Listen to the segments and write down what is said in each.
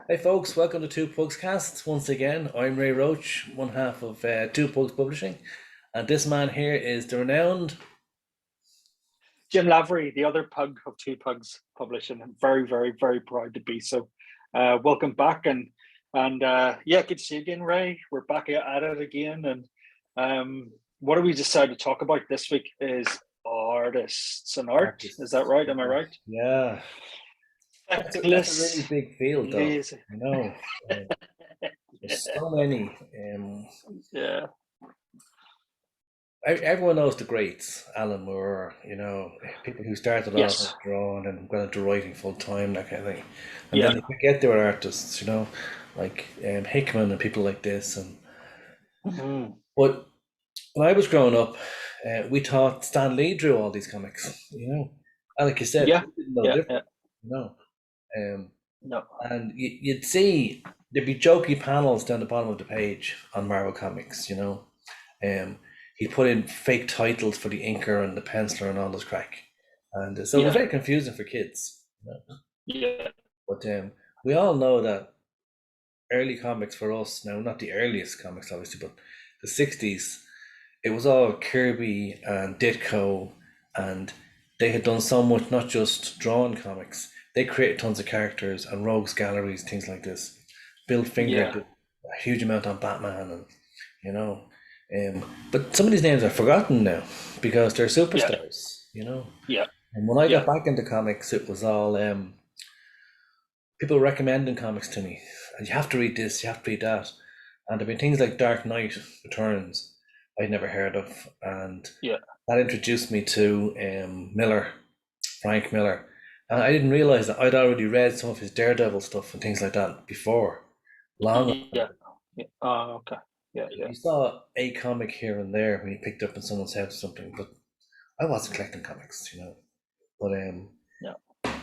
Hey folks, welcome to Two Pugs Cast. Once again, I'm Ray Roche, one half of Two Pugs Publishing, and this man here is the renowned. Jim Lavery, the other pug of Two Pugs Publishing. I'm very, very, very proud to be so. Welcome back, and yeah, good to see you again, Ray. We're back at it again, and what do we decide to talk about this week is artists and art. Is that Artists. right? Am I right? Yeah, that's a really Feckless, big field, though. lazy. You know, there's so many. Yeah, Everyone knows the greats, Alan Moore. People who started off as yes, drawing and went into writing full time, that kind of thing, and then yeah, they forget they were artists. Like Hickman and people like this. And mhm. but when I was growing up, we thought Stan Lee drew all these comics, And like you said, Yeah, we didn't know yeah, different, yeah. you know. Um, No, and you'd see there'd be jokey panels down the bottom of the page on Marvel Comics, He put in fake titles for the inker and the penciler and all this crack. And so it was yeah, very confusing for kids. yeah, But we all know that early comics for us, now not the earliest comics obviously, but the 60s, it was all Kirby and Ditko, and they had done so much, not just drawn comics. They created tons of characters and rogues galleries, things like this. Bill Finger yeah, did a huge amount on Batman, and you know, but some of these names are forgotten now because they're yeah, superstars. yeah, And when I yeah. got back into comics, it was all people recommending comics to me, and you have to read this, you have to read that, and there've been things like Dark Knight Returns I'd never heard of, and Yeah. that introduced me to Miller, Frank Miller, and I didn't realize that I'd already read some of his Daredevil stuff and things like that before, long Yeah. Yeah. Oh, okay. Yeah. Yeah. you saw a comic here and there when you picked up in someone's house or something, but I wasn't collecting comics. But Yeah.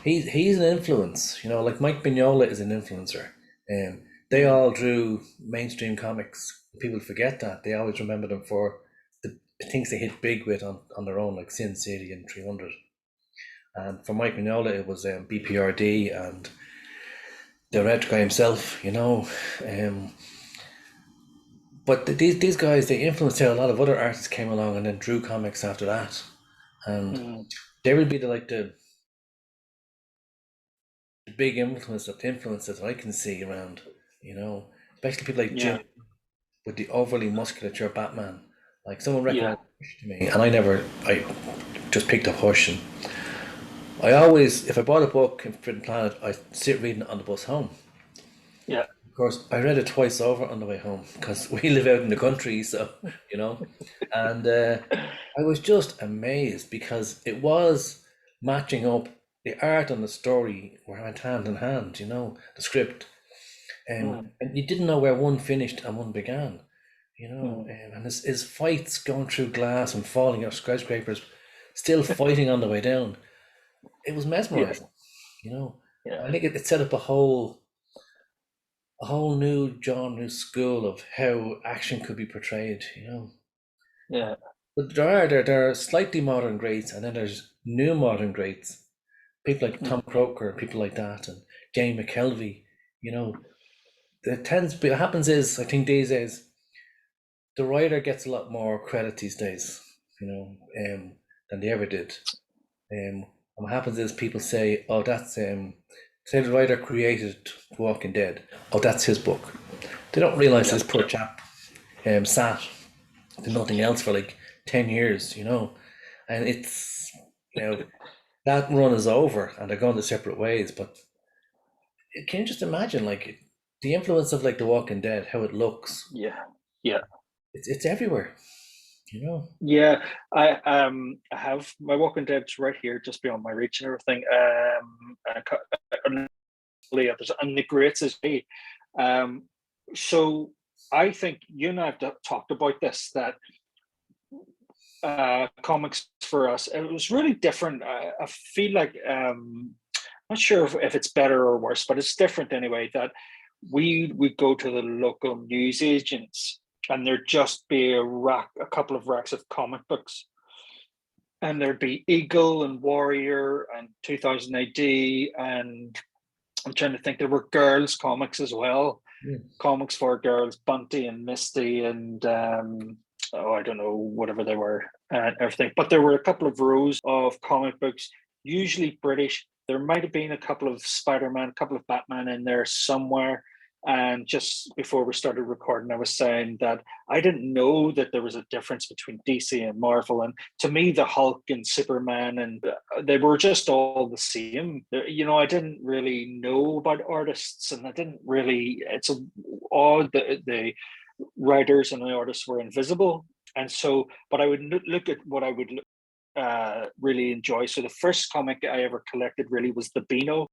he's an influence, like Mike Mignola is an influencer. They Mm. all drew mainstream comics. People forget that. They always remember them for the things they hit big with on their own, like Sin City and 300. And for Mike Mignola, it was BPRD and the Red Guy himself. But these guys, they influenced how a lot of other artists came along and then drew comics after that. And Mm. they would be the big influences that I can see around, especially people like Yeah. Jim with the overly musculature Batman. Like someone Yeah. recommended Hush to me, and I just picked up Hush, and I always, if I bought a book in Forbidden Planet, I sit reading it on the bus home. Yeah. Of course, I read it twice over on the way home because we live out in the country, so you know, and I was just amazed because it was matching up. The art and the story went hand in hand, the script. Mm. And you didn't know where one finished and one began, Mm. and his fights going through glass and falling off skyscrapers, still fighting on the way down. It was Yeah. mesmerizing, you know. Yeah. I think it set up a whole new genre, new school of how action could be portrayed. Yeah. But there are slightly modern greats, and then there's new modern greats, people like Tom Mm. Croker, people like that, and Jamie McKelvey. You know, what happens is I think these days the writer gets a lot more credit these days, than they ever did. And what happens is people say, "Oh, that's say the writer created Walking Dead. Oh, that's his book." They don't realize Yeah. this poor chap sat did nothing else for like 10 years, and it's you know that run is over and they're going their separate ways. But can you just imagine like the influence of like The Walking Dead, how it looks? Yeah. Yeah. It's everywhere, you know. Yeah. I have my Walking Dead's right here, just beyond my reach and everything. And and the greats is me. Um. So I think you and I have talked about this, that comics for us, it was really different. I feel like not sure if it's better or worse, but it's different anyway. That we would go to the local news agents, and there'd just be a couple of racks of comic books, and there'd be Eagle and Warrior and 2000 AD and I'm trying to think. There were girls comics as well, Mm. comics for girls, Bunty and Misty, and oh, I don't know, whatever they were, and everything. But there were a couple of rows of comic books, usually British. There might have been a couple of Spider-Man, a couple of Batman in there somewhere. And just before we started recording, I was saying that I didn't know that there was a difference between DC and Marvel. And to me, the Hulk and Superman, and they were just all the same. You know, I didn't really know about artists, and I didn't really. It's odd that the writers and the artists were invisible. And so, but I would look at what I would really enjoy. So the first comic I ever collected really was the Beano.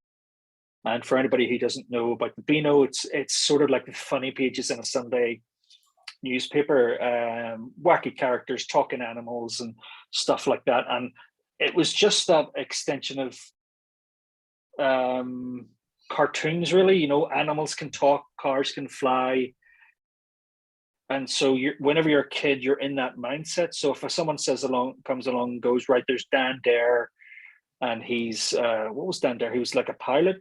And for anybody who doesn't know about the Beano, it's sort of like the funny pages in a Sunday newspaper, wacky characters, talking animals, and stuff like that. And it was just that extension of cartoons, really. You know, animals can talk, cars can fly, and so whenever you're a kid, you're in that mindset. So if someone comes along, and goes, right, there's Dan Dare, and he's what was Dan Dare? He was like a pilot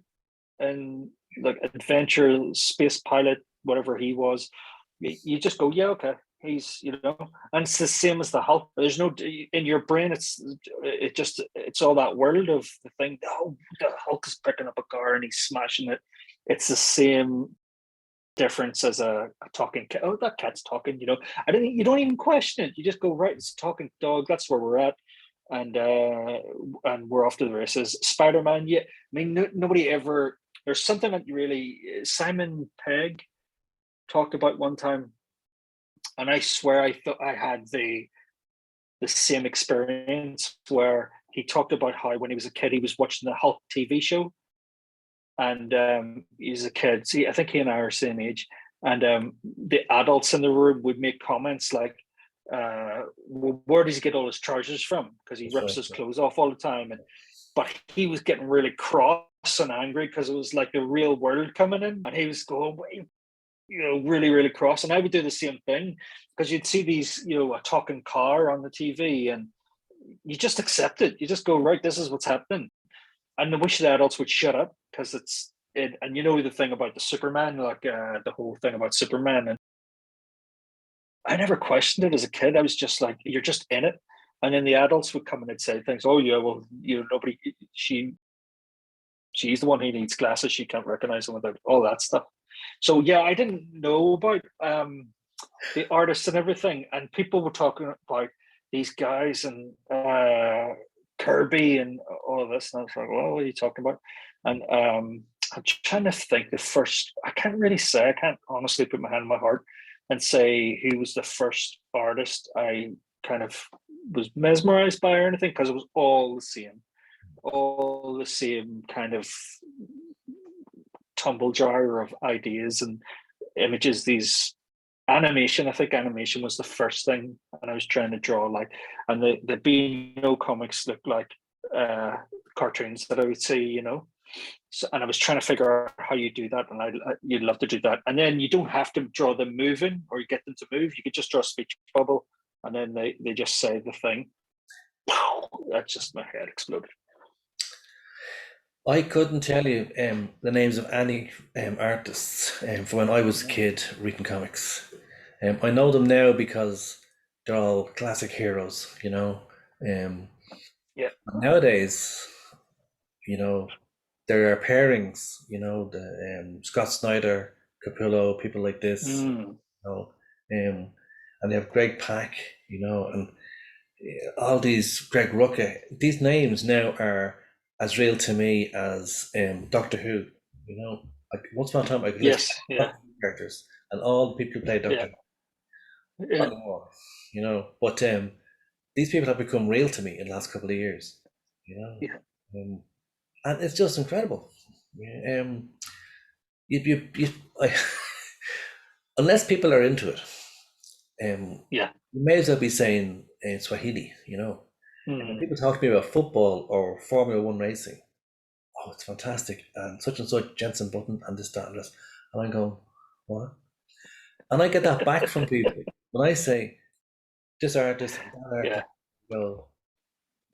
and like adventure space pilot, whatever he was. You just go, yeah, okay. He's, you know, and it's the same as the Hulk. There's no in your brain. It's all that world of the thing. Oh, the Hulk is picking up a car and he's smashing it. It's the same difference as a talking cat. Oh, that cat's talking. You know, you don't even question it. You just go, right, it's a talking dog. That's where we're at. And we're off to the races. Spider-Man, yeah. I mean, nobody ever. There's something that really Simon Pegg talked about one time, and I swear I thought I had the same experience where he talked about how when he was a kid he was watching the Hulk TV show, and he's a kid. See, I think he and I are the same age, and the adults in the room would make comments like, well, where does he get all his trousers from? Because he That's rips right. his clothes off all the time. But he was getting really cross and angry because it was like the real world coming in, and he was going, you know, really, really cross. And I would do the same thing because you'd see these, you know, a talking car on the TV, and you just accept it. You just go, right, this is what's happening. And I wish the adults would shut up because it's it. And you know the thing about the Superman, like the whole thing about Superman, and I never questioned it as a kid. I was just like, you're just in it. And then the adults would come in and say things. Oh yeah, well, you know, nobody. She's the one who needs glasses. She can't recognize them without all that stuff. So yeah, I didn't know about the artists and everything, and people were talking about these guys and Kirby and all of this, and I was like, well, what are you talking about? And I'm trying to think the first. I can't really say. I can't honestly put my hand on my heart and say who was the first artist I kind of was mesmerized by or anything, because it was all the same kind of tumble jar of ideas and images. These animation, I think animation was the first thing, and I was trying to draw like, and the Beano comics looked like cartoons that I would see, you know. So, and I was trying to figure out how you do that, and you'd love to do that. And then you don't have to draw them moving or you get them to move. You could just draw a speech bubble, and then they just say the thing. That's just my head exploded. I couldn't tell you the names of any artists from when I was a kid reading comics. I know them now because they're all classic heroes, you know. Um, Yeah. Nowadays, you know, there are pairings, you know, the Scott Snyder, Capullo, people like this, Mm. you know, and they have Greg Pak, you know, and all these Greg Rucka, these names now are as real to me as Doctor Who. You know, like once upon a time I could list Yes. Yeah. Doctor Who characters and all the people who play Yeah. Doctor Who. Yeah. Not anymore, you know. But these people have become real to me in the last couple of years. You know, Yeah. and it's just incredible. Yeah, you I, unless people are into it, Yeah. you may as well be saying Swahili. You know, and when Mm. people talk to me about football or Formula One racing, oh, it's fantastic, and such Jensen Button and this, that, and this. And I go, what? And I get that back from people when I say this artist and that Yeah. artist. Well,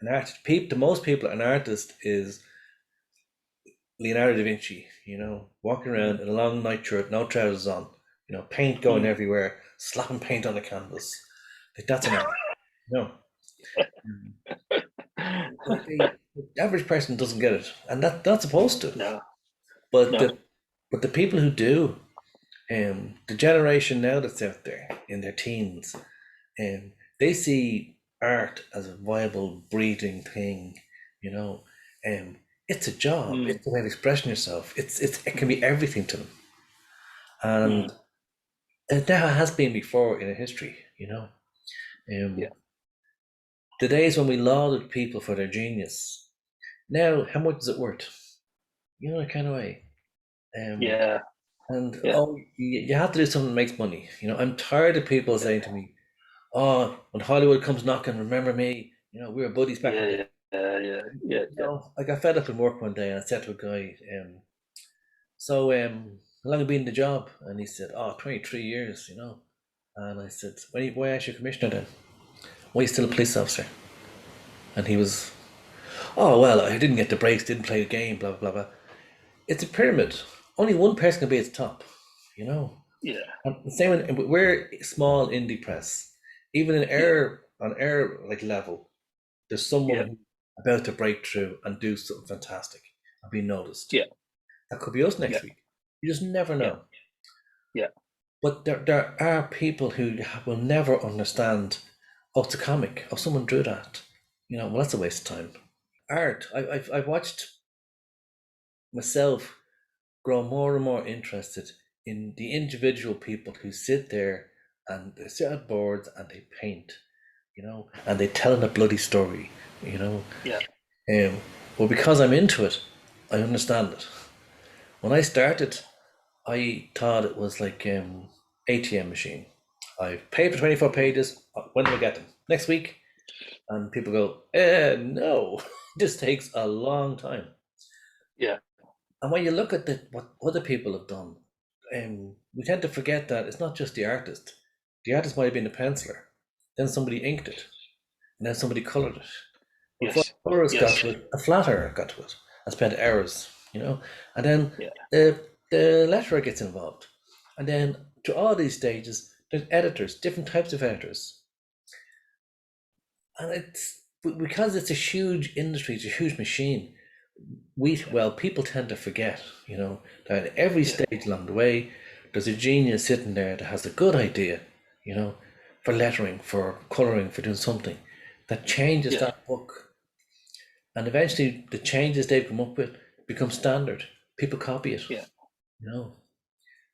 an artist, the most people, an artist is Leonardo da Vinci, walking around in a long nightshirt, no trousers on, paint going Mm. everywhere, slapping paint on the canvas. Like that's an art. No. The average person doesn't get it, and that's supposed to. No, But no. the people who do, the generation now that's out there in their teens, they see art as a viable breathing thing. You know, um, it's a job. Mm. It's a way of expressing yourself. It can be everything to them, and Mm. it never has been before in a history. Yeah, The days when we lauded people for their genius. Now, how much is it worth? That kind of way. Um, yeah, and yeah, oh, you have to do something that makes money. I'm tired of people saying to me, "Oh, when Hollywood comes knocking, remember me? We were buddies back in yeah, the." yeah, yeah, yeah, yeah, yeah. I got fed up in work one day and I said to a guy, "So, how long have you been in the job?" And he said, "Oh, 23 years, And I said, "Why ask your commissioner then? Why are you still a police officer?" And he was, "Oh, well, I didn't get the breaks, didn't play the game, blah, blah, blah." It's a pyramid. Only one person can be at the top, you know? Yeah, And the same, we're a small indie press. Even in yeah, on air like level, there's someone yeah, who's about to break through and do something fantastic and be noticed. yeah, That could be us yeah, next week. You just never yeah, know. yeah, But there are people who will never understand, oh, it's a comic. Oh, someone drew that. Well, that's a waste of time. Art. I've watched myself grow more and more interested in the individual people who sit there and they sit at boards and they paint, and they tell a bloody story, you know. yeah, Um, but because I'm into it, I understand it. When I started, I thought it was like ATM machine. I paid for 24 pages. When do I get them? Next week? And people go, no, this takes a long time. yeah, And when you look at what other people have done, we tend to forget that it's not just the artist. The artist might have been a penciler, then somebody inked it, and then somebody coloured it. Before yes, the colorist got yes, to it, a flatterer got to it and spent hours, and then yeah, the letterer gets involved, and then to all these stages, there's editors, different types of editors, and it's because it's a huge industry, it's a huge machine. People tend to forget, that at every yeah, stage along the way, there's a genius sitting there that has a good idea, you know, for lettering, for coloring, for doing something that changes yeah, that book. And eventually the changes they've come up with become standard. People copy it, yeah, you know.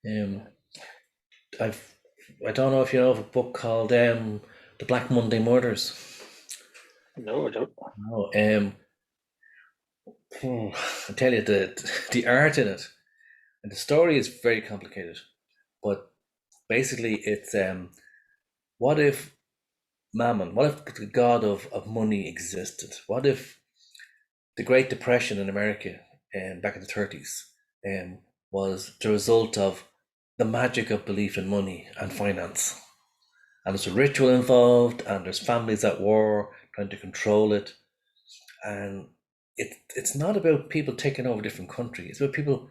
yeah. Um, I've, I don't know if you know of a book called The Black Monday Murders. No, I don't. No, I tell you, the art in it, and the story is very complicated, but basically it's what if Mammon, what if the god of money existed? What if the Great Depression in America back in the 30s was the result of the magic of belief in money and finance? And there's a ritual involved, and there's families at war trying to control it. And it's not about people taking over different countries, it's about people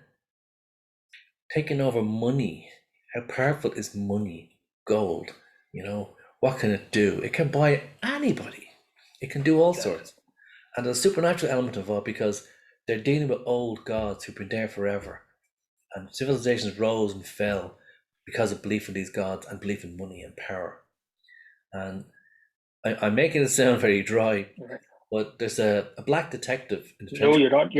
taking over money. How powerful is money? Gold, what can it do? It can buy anybody. It can do all Yeah, sorts. And there's a supernatural element involved because they're dealing with old gods who've been there forever. And civilizations rose and fell because of belief in these gods and belief in money and power. And I'm making it sound very dry, right. but there's a black detective in the No, trench, you're not.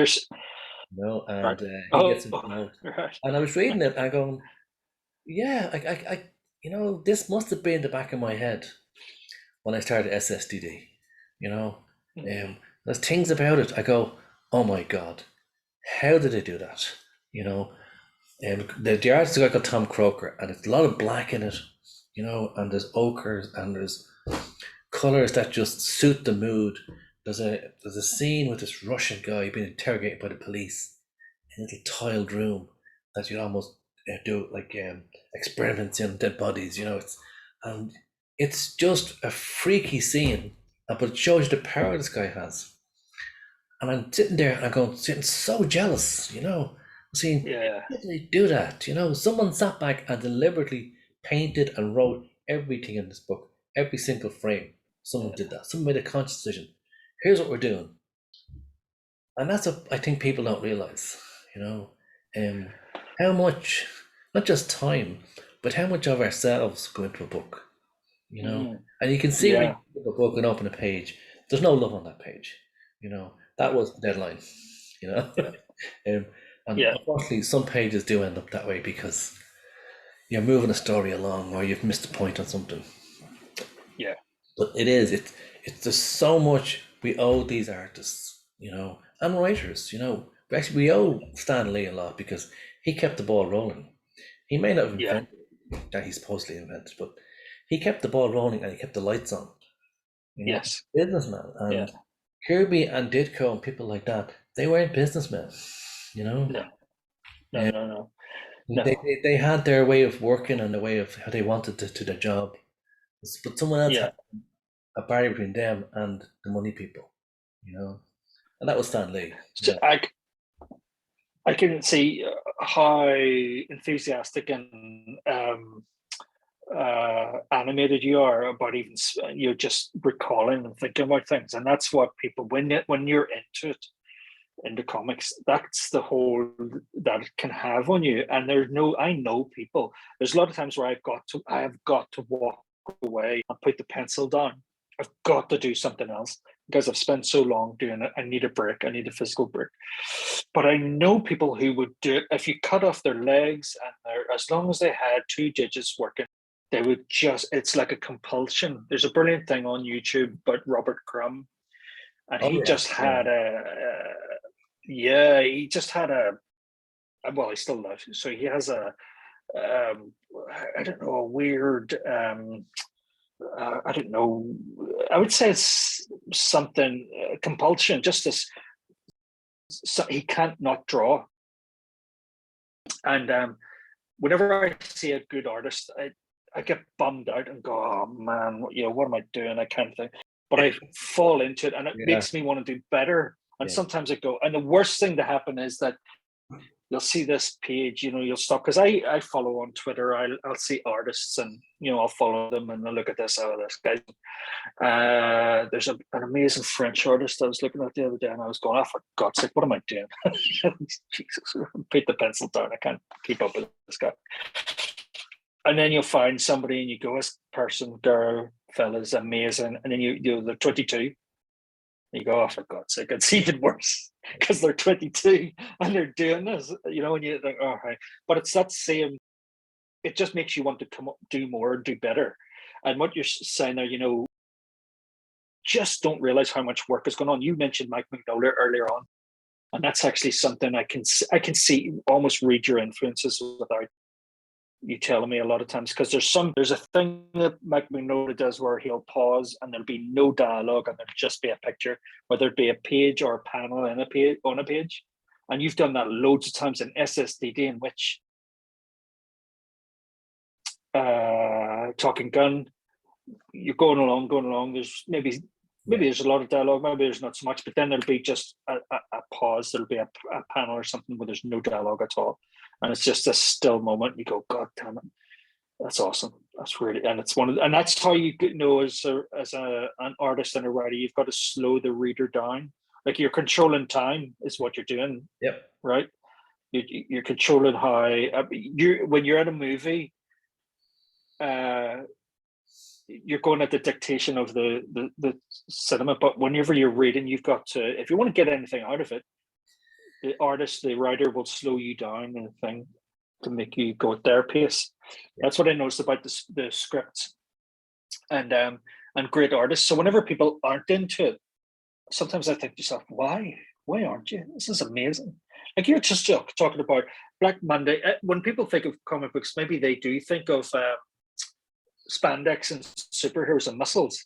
Right. and he Oh, gets involved. right. And I was reading it and going, yeah, this must have been in the back of my head when I started SSDD. You know, Mm. there's things about it. I go, oh my god, how did they do that? You know, the artist is a guy called Tom Croker, and it's a lot of black in it. And there's ochres and there's colors that just suit the mood. There's a scene with this Russian guy being interrogated by the police in a little tiled room that you almost do like experiments in dead bodies. And it's just a freaky scene, but it shows you the power this guy has. And I'm sitting there and I'm going, sitting so jealous, you know, saying, Yeah. how did they do that? You know, someone sat back and deliberately painted and wrote everything in this book, every single frame. Someone did that. Someone made a conscious decision. Here's what we're doing. And that's what I think people don't realize, you know, um, how much, not just time, but how much of ourselves go into a book, you know. Mm, And you can see when you yeah. pick up a book and open a page, there's no love on that page, you know. That was the deadline, you know. um, and Yeah. unfortunately, some pages do end up that way because you're moving a story along or you've missed a point on something. Yeah. But it's just so much we owe these artists, you know, and writers, you know. We owe Stan Lee a lot because he kept the ball rolling. He may not have Yeah. invented that he supposedly invented, but he kept the ball rolling and he kept the lights on. You know, Yes. businessman. Yeah. And Kirby and Ditko and people like that, they weren't businessmen, you know. No. No. Um, No. No. they, No. they, they had their way of working and the way of how they wanted to do their job. But someone else had Yeah. a barrier between them and the money people, you know. And that was Stan Lee. So Yeah. I can see how enthusiastic and animated you are about even you're just recalling and thinking about things, and that's what people when you're into it, into comics, that's the hold that it can have on you. And I know people. There's a lot of times where I have got to walk away and put the pencil down. I've got to do something else because I've spent so long doing it. I need a break. I need a physical break. But I know people who would do it if you cut off their legs and as long as they had two digits working, they would it's like a compulsion. There's a brilliant thing on YouTube about Robert Crumb, and Oh he yeah, just yeah. had yeah, he just had well, he still lives. So he has um, I don't know, a weird, I don't know, I would say it's something, compulsion, just this, so he can't not draw. And whenever I see a good artist, I get bummed out and go, oh man, what am I doing? I can't think. But I fall into it and it Yeah, makes me want to do better. And yeah. sometimes I go, and the worst thing to happen is that you'll see this page, you'll stop because I follow on Twitter. I'll see artists and I'll follow them and I'll look at this, this guy. There's an amazing French artist I was looking at the other day, and I was going, "Oh, for God's sake, what am I doing?" Jesus, put the pencil down. I can't keep up with this guy. And then you'll find somebody, and you go, "This person, girl, fella's amazing," and then they're 22. You go, "Oh, for God's sake, it's even worse because they're 22 and they're doing this," and you think, "Oh, right," but it's that same. It just makes you want to come up, do more, and do better. And what you're saying there, just don't realize how much work is going on. You mentioned Mike Mignola earlier on, and that's actually something I can see, almost read your influences without you telling me a lot of times, because there's a thing that Mike Mignola does where he'll pause and there'll be no dialogue and there'll just be a picture, whether it be a page or a panel in a page on a page. And you've done that loads of times in SSDD, in which Talking Gun, you're going along. There's maybe Yeah. there's a lot of dialogue, maybe there's not so much, but then there'll be just a pause. There'll be a panel or something where there's no dialogue at all, and it's just a still moment. You go, God damn it, that's awesome. That's really, and it's and that's how you know as an artist and a writer, you've got to slow the reader down. Like you're controlling time is what you're doing, Yep. right? You're controlling how when you're at a movie. You're going at the dictation of the cinema, but whenever you're reading, you've got to, if you want to get anything out of it, the artist, the writer will slow you down and thing to make you go at their pace. Yeah. That's what I noticed about the scripts and great artists. So whenever people aren't into it, sometimes I think to yourself, why aren't you? This is amazing. Like you're just talking about Black Monday. When people think of comic books, maybe they do think of spandex and superheroes and muscles,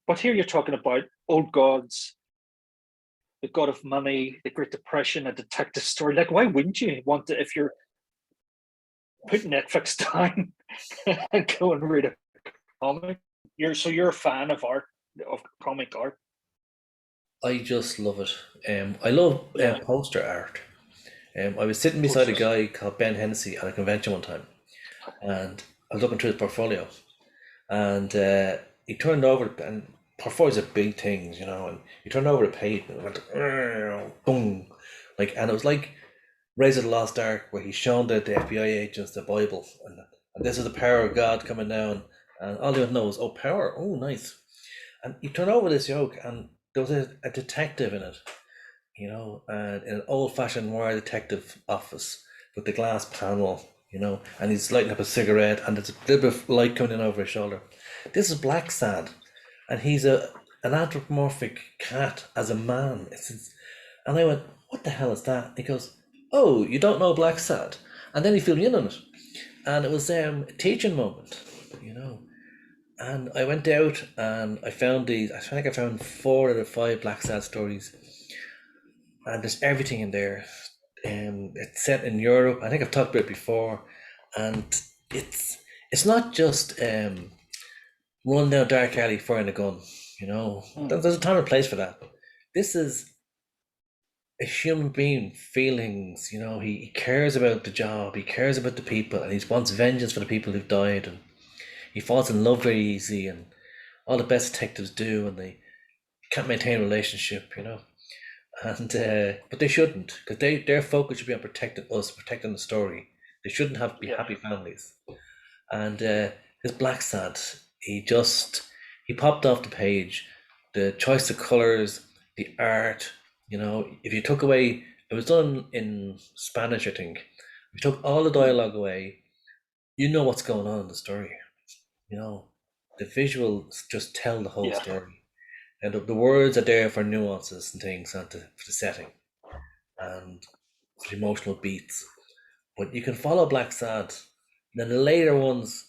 But here you're talking about old gods, the god of money, the Great Depression, a detective story. Like, why wouldn't you want to, if you're putting Netflix down and go and read a comic? You're a fan of art, of comic art. I just love it. I love Yeah, poster art. I was sitting beside a posters. guy called Ben Hennessy at a convention one time, and I was looking through his portfolio, and he turned over, and portfolios are big things, and he turned over the page and it went boom, like, and it was like Raise of the Lost Ark, where he's shown the FBI agents the Bible, and this is the power of God coming down, and all they would know is, oh, power, oh, nice. And you turn over this yoke, and there was a detective in it, and in an old-fashioned noir detective office with the glass panel, and he's lighting up a cigarette, and there's a little bit of light coming in over his shoulder. This is Black Sad, and he's an anthropomorphic cat as a man. And I went, what the hell is that? He goes, oh, you don't know Black Sad? And then he filled me in on it, and it was a teaching moment, you know. And I went out and I found these. I think I found 4 out of 5 Black Sad stories, and there's everything in there. It's set in Europe. I think I've talked about it before, and it's it's not just run down a dark alley firing a gun. Mm, There's a time and place for that. This is a human being, feelings. He cares about the job. He cares about the people, and he wants vengeance for the people who've died. And he falls in love very easy, and all the best detectives do, and they can't maintain a relationship. And but they shouldn't, because their focus should be on protecting us, protecting the story. They shouldn't have to be yeah, happy families. And his Black Sad, he popped off the page. The choice of colors, the art. If you took away, it was done in Spanish, I think. If you took all the mm, dialogue away, you know what's going on in the story. You know, the visuals just tell the whole yeah, story, and the words are there for nuances and things, and for the setting and for the emotional beats. But you can follow Black Sad. Then the later ones,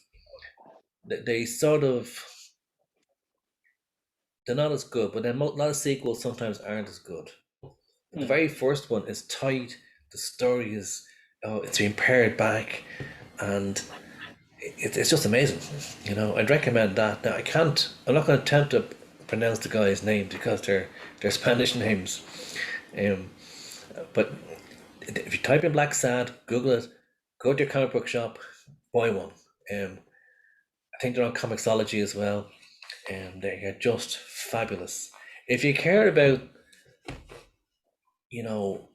they sort of, they're not as good. But then a lot of sequels sometimes aren't as good. But the mm, very first one is tight. The story is, it's being pared back, and it's just amazing. I'd recommend that. Now I can't. I'm not going to attempt to pronounce the guy's name because they're Spanish names. Um, but if you type in Black Sad, Google it, go to your comic book shop, buy one. I think they're on Comixology as well, and they're just fabulous. If you care about, you know,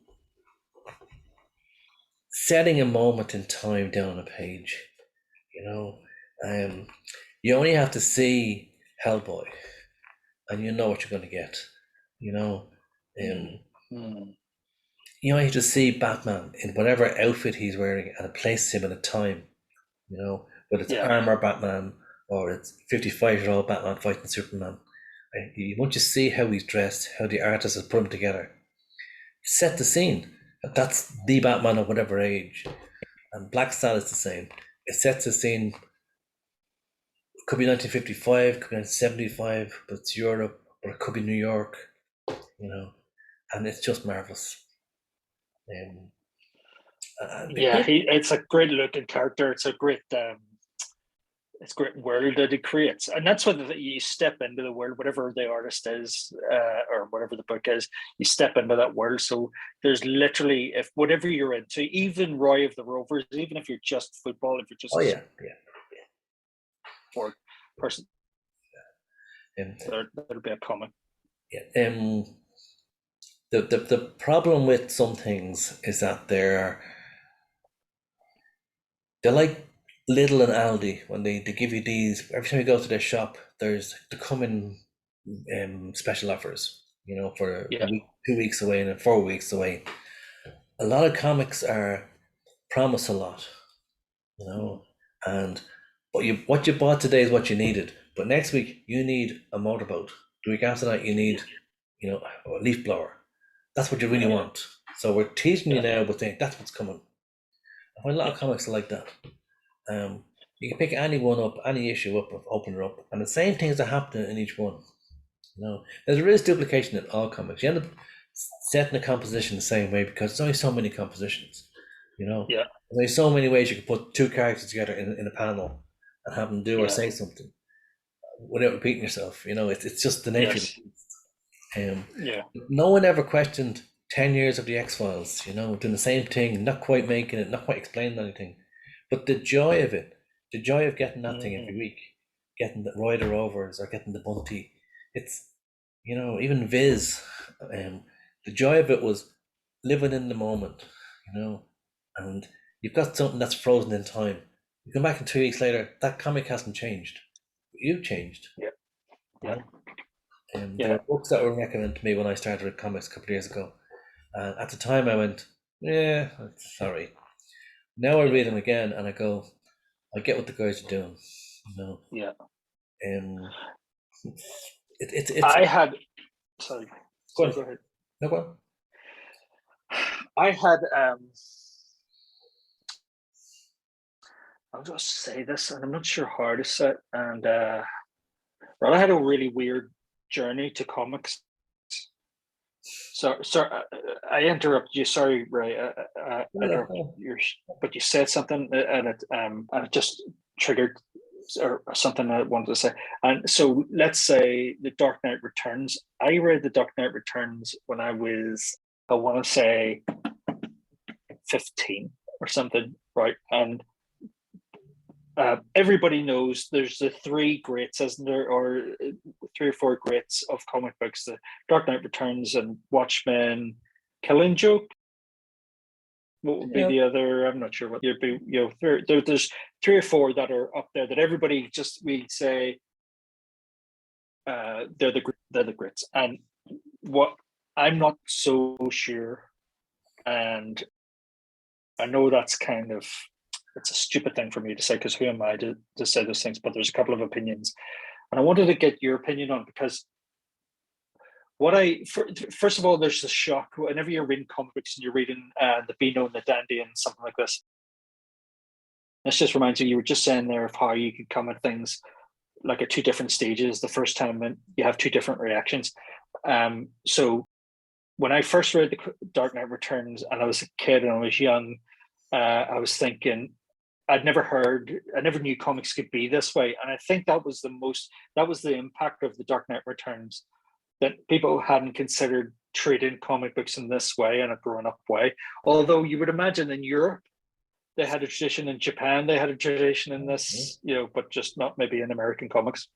setting a moment in time down on a page, you know, um, you only have to see Hellboy, and you know what you're going to get. You know, mm, um, mm, you only have to see Batman in whatever outfit he's wearing and place him in a time. Whether it's yeah, armor Batman or it's 55-year-old Batman fighting Superman. You want to see how he's dressed, how the artist has put him together. Set the scene. That's the Batman of whatever age. And Black Sad is the same. It sets the scene. It could be 1955, could be 1975, but it's Europe, or it could be New York, you know, and it's just marvelous. Um, and yeah. It's a great looking character. It's a great world that it creates, and that's when you step into the world, whatever the artist is, or whatever the book is. You step into that world. So there's literally, if whatever you're into, even Roy of the Rovers, even if you're just football, if you're oh just a yeah, yeah. sport person, Um, there'll be a comic. yeah. The problem with some things is that they're like Lidl and Aldi when they give you these every time you go to their shop. They come in special offers. For a Yeah, week, 2 weeks away, and then 4 weeks away. A lot of comics are promise a lot, you mm, know, and what you bought today is what you needed. But next week you need a motorboat. The week after that you yeah, need, a leaf blower. That's what you really yeah, want. So we're teaching you yeah, now, but think that's what's coming. I find a lot yeah, of comics are like that. You can pick any one up, any issue up, open it up, and the same things are happening in each one. There is duplication in all comics. You end up setting a composition the same way because there's only so many compositions. yeah, There's only so many ways you can put two characters together in a panel and have them do or yeah. say something without repeating yourself. It's just the nature of Yes. it. Yeah. No one ever questioned 10 years of the X-Files, you know, doing the same thing, not quite making it, not quite explaining anything. But the joy of it, the joy of getting that thing every week, getting the Rider Rovers or getting the Bunty, it's, you know, even Viz, the joy of it was living in the moment, you know, and you've got something that's frozen in time. You come back in 2 weeks later, that comic hasn't changed. You've changed, Yeah. you Yeah. know. There Yeah. were books that were recommended to me when I started with comics a couple of years ago. And at the time I went, yeah, sorry. Now I Yeah. read them again and I go, I get what the guys are doing. You know, Yeah. um, it's I had, sorry, go sorry, on. go ahead. No, go on. I had, I'll just say this, and I'm not sure how to say it. And well, I had a really weird journey to comics. So, I interrupt you. Sorry, Ray. I No, interrupt no. your, but you said something, and it just triggered or something I wanted to say. And so, let's say the Dark Knight Returns. I read the Dark Knight Returns when I was, I want to say, 15 or something, right? And everybody knows there's the three greats, isn't there, or three or four greats of comic books: the Dark Knight Returns and Watchmen, Killing Joke. What would be Yeah, the other? I'm not sure what you'd be. You know, there's three or four that are up there that everybody just we say they're the greats. And what I'm not so sure, and I know that's kind of it's a stupid thing for me to say because who am I to say those things? But there's a couple of opinions, and I wanted to get your opinion on because first of all, there's the shock whenever you're reading comic books and you're reading the Beano and the Dandy and something like this. This just reminds you were just saying there of how you could come at things like at two different stages. The first time and you have two different reactions. So when I first read the Dark Knight Returns and I was a kid and I was young, I was thinking I never knew comics could be this way. And I think that was the impact of the Dark Knight Returns, that people hadn't considered treating comic books in this way, in a grown up way. Although you would imagine in Europe, they had a tradition, in Japan, they had a tradition in this, but just not maybe in American comics.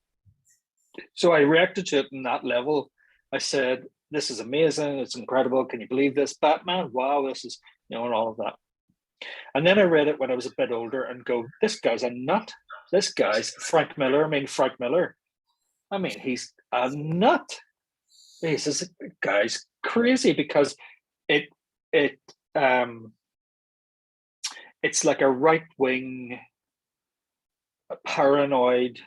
So I reacted to it in that level. I said, this is amazing. It's incredible. Can you believe this? Batman? Wow, this is, and all of that. And then I read it when I was a bit older and go, this guy's a nut. This guy's Frank Miller. Frank Miller. He's a nut. This guy's crazy because it it it's like a right wing paranoid.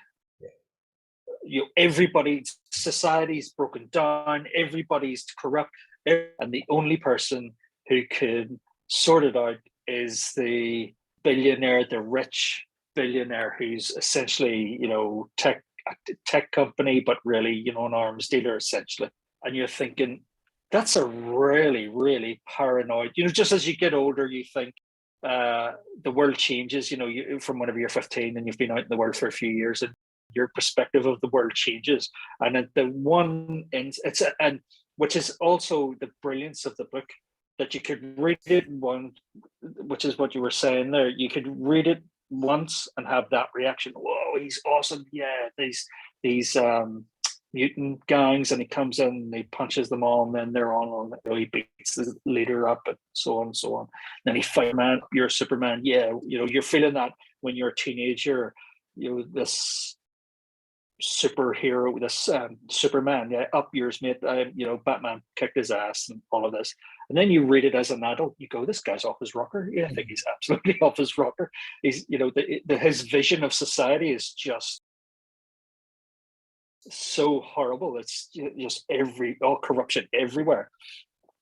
Everybody's society's broken down. Everybody's corrupt, and the only person who could sort it out is the billionaire, the rich billionaire who's essentially, tech company, but really, an arms dealer essentially. And you're thinking, that's a really, really paranoid. Just as you get older, you think the world changes. From whenever you're 15 and you've been out in the world for a few years, and your perspective of the world changes. And at the one ends, and which is also the brilliance of the book, that you could read it one, which is what you were saying there. You could read it once and have that reaction. Whoa, he's awesome! Yeah, these mutant gangs, and he comes in and he punches them all, and then they're on. He beats the leader up, and so on and so on. Then he fight man. You're Superman. Yeah, you're feeling that when you're a teenager. This superhero, this Superman, yeah, up yours, mate. Batman kicked his ass and all of this. And then you read it as an adult, you go, this guy's off his rocker. Yeah, I think he's absolutely off his rocker. He's, his vision of society is just so horrible. It's just all corruption everywhere.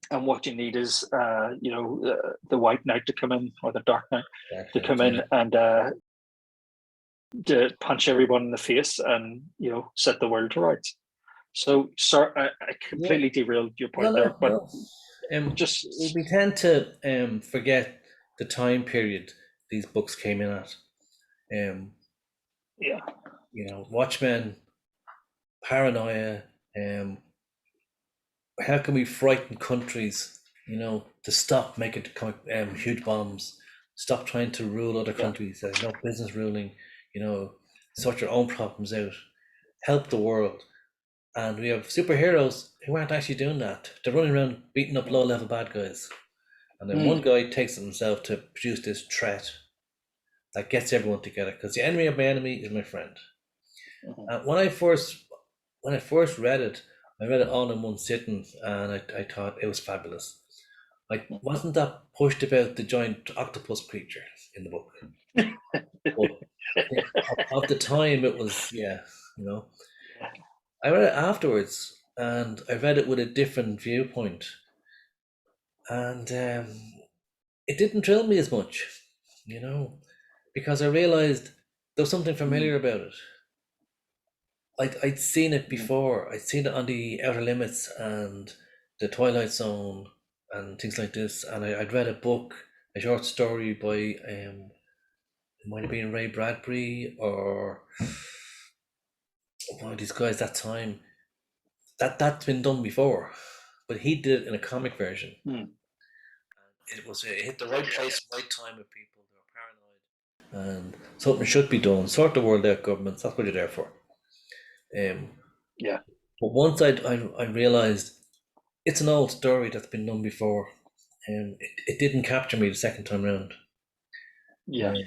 And what you need is, the White Knight to come in, or the Dark Knight to come in and to punch everyone in the face and set the world to rights. So sorry, I completely derailed your point there, but just we tend to forget the time period these books came in at. Yeah, Watchmen, Paranoia, how can we frighten countries, to stop making huge bombs, stop trying to rule other yeah. countries. There's no business ruling, you know, sort your own problems out, help the world. And we have superheroes who aren't actually doing that. They're running around beating up low level bad guys. And then one Mm. guy takes it himself to produce this threat that gets everyone together. Because the enemy of my enemy is my friend. Mhm. And when I first read it, I read it all in one sitting, and I thought it was fabulous. I wasn't that pushed about the giant octopus creature in the book, but of the time it was, yeah, you know. I read it afterwards, and I read it with a different viewpoint, and it didn't thrill me as much, you know, because I realized there was something Mm. familiar about it. I'd seen it Mm. before. I'd seen it on the Outer Limits and the Twilight Zone and things like this. And I'd read a book, a short story by it might have been Ray Bradbury or one of these guys that time. That's been done before, but he did it in a comic version. Mm. It hit the right place, right time with people. They were paranoid, and something should be done. Sort the world out, governments. That's what you're there for. Um, Yeah. but once I realized it's an old story that's been done before. It didn't capture me the second time round. Yeah. Uh,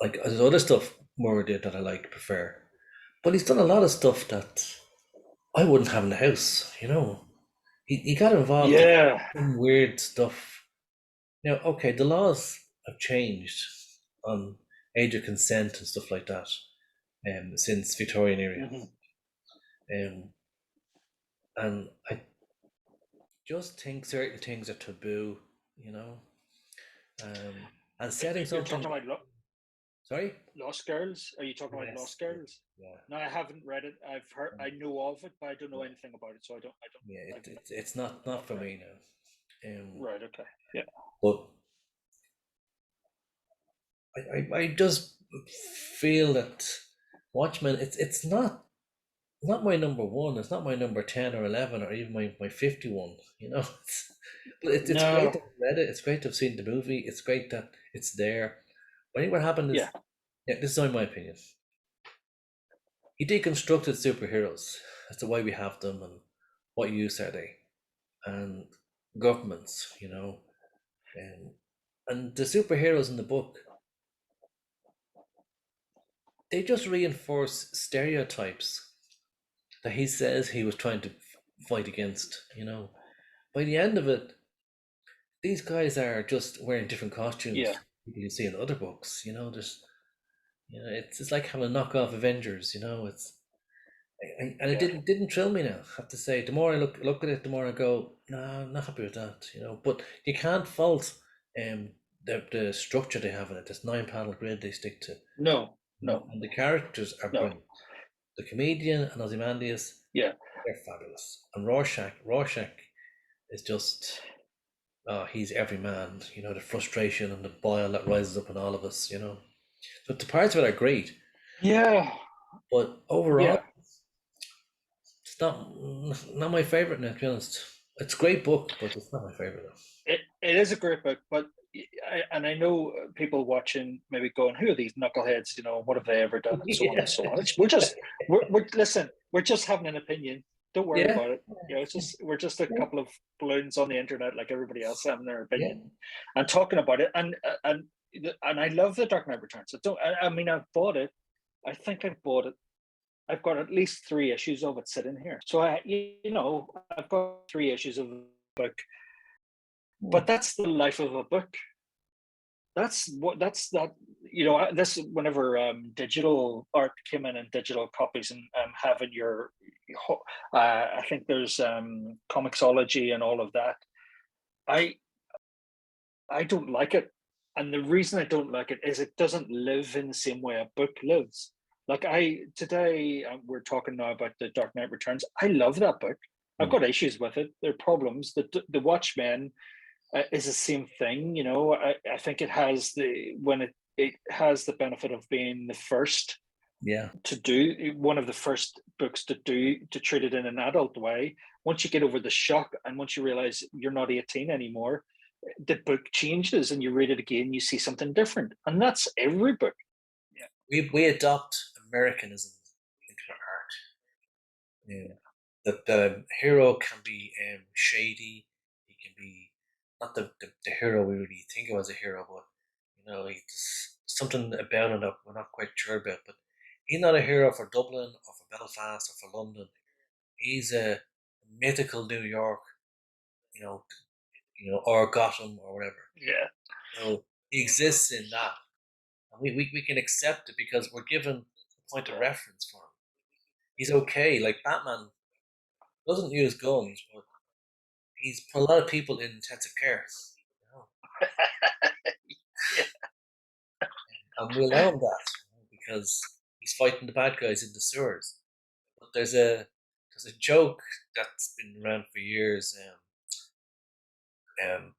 like there's other stuff Moore did that I like, prefer, but he's done a lot of stuff that I wouldn't have in the house. He got involved in Yeah. some weird stuff. Okay, the laws have changed on age of consent and stuff like that, since Victorian era, Mhm. um, and I just think certain things are taboo. You know, um, and setting You're something. talking about Sorry. Lost Girls? Are you talking about Yes, Lost yeah, Girls? yeah, No, I haven't read it. I've heard, I know of it, but I don't know yeah. anything about it. So I don't, Yeah, I've it's not for read. me now. Right. Okay. Yeah. But I just feel that Watchmen. It's not my number one. It's not my number 10 or 11 or even my 51. But it's great No. to have read it. It's great to have seen the movie. It's great that it's there. But I think what happened Yeah. is, yeah, this is only my opinion. He deconstructed superheroes as to why we have them and what use are they, and governments, and the superheroes in the book, they just reinforce stereotypes that he says he was trying to fight against. By the end of it, these guys are just wearing different costumes Yeah. to people you see in other books. There's, it's like having a knockoff Avengers. And it Yeah. didn't thrill me now. I have to say, the more I look at it, the more I go, no, I'm not happy with that. But you can't fault um the structure they have in it. This 9 panel grid they stick to. No. No. And the characters are No. brilliant. The comedian and Ozymandias, Yeah. they're fabulous. And Rorschach is just, oh, he's every man. The frustration and the boil that rises up in all of us. So the parts of it are great, Yeah. but overall, Yeah. it's not my favorite now. To be honest, it's a great book, but it's not my favorite now. It is a great book, but I know people watching maybe going, "Who are these knuckleheads? What have they ever done?" and so on and so Yeah, on. We're listen. We're just having an opinion. Don't worry yeah, about it. We're just a couple of balloons on the internet, like everybody else, having their yeah. opinion and talking about it. And I love the Dark Knight Returns. I mean, I've bought it. I think I've bought it. I've got at least 3 issues of it sitting here. So I've got 3 issues of the book. Hmm. But that's the life of a book. That's that. This whenever digital art came in digital copies and having your, I think there's Comixology and all of that. I I don't like it, and the reason I don't like it is it doesn't live in the same way a book lives. Like today, we're talking now about the Dark Knight Returns. I love that book. I've Hmm. got issues with it. There are problems. The Watchmen is the same thing. I think it has the benefit of being the first. Yeah. to do one of the first books to treat it in an adult way. Once you get over the shock and once you realize you're not 18 anymore, the book changes and you read it again, you see something different. And that's every book. Yeah. We adopt Americanism into our art. Yeah. The hero can be shady. He can be not the hero we really think of as a hero, but he's something about him that we're not quite sure about. But he's not a hero for Dublin or for Belfast or for London. He's a mythical New York, you know, or Gotham or whatever. Yeah. So he exists in that, and we can accept it because we're given a point of reference for him. He's okay. Like Batman doesn't use guns, but he's put a lot of people in intensive care. Yeah. And we allow him that because he's fighting the bad guys in the sewers. But there's a joke that's been around for years.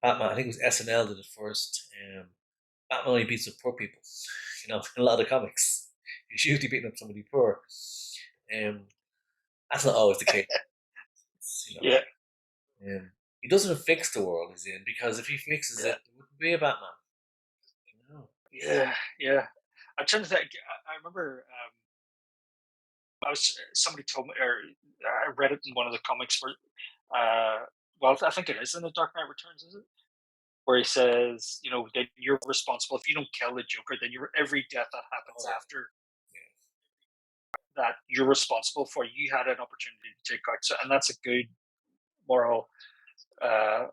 Batman, I think it was SNL did it first. Batman only beats up poor people. In a lot of comics, he's usually beating up somebody poor. Um, that's not always the case. Yeah. He doesn't fix the world he's in because if he fixes Yeah. it, it wouldn't be a Batman. Yeah. Yeah. I'm trying to think. I remember somebody told me, or I read it in one of the comics where, well, I think it is in The Dark Knight Returns, is it? Where he says, that you're responsible. If you don't kill the Joker, then every death that happens Oh, after that, you're responsible for. You had an opportunity to take out. So, and that's a good moral uh,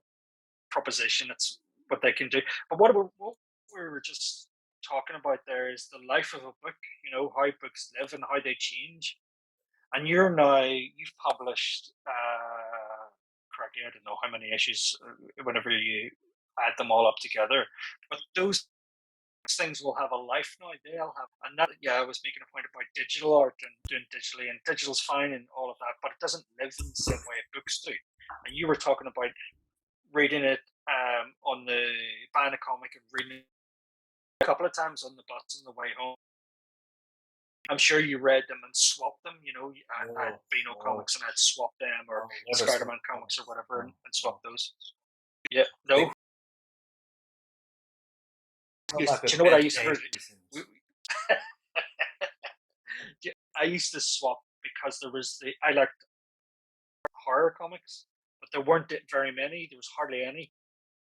proposition. It's what they can do. But what we were just talking about there is the life of a book. How books live and how they change. And you've published, correctly, I don't know how many issues, whenever you add them all up together, but those things will have a life now. They'll have, and that, yeah, I was making a point about digital art and doing digitally, and digital's fine and all of that, but it doesn't live in the same way books do. And you were talking about reading it on buying a comic and reading it a couple of times on the bus on the way home. I'm sure you read them and swapped them. I had Beano comics and I'd swap them, or Spider-Man comics or whatever, and swap those. Yeah, no. Do you know what I used to do? I used to swap because I liked horror comics, but there weren't very many. There was hardly any.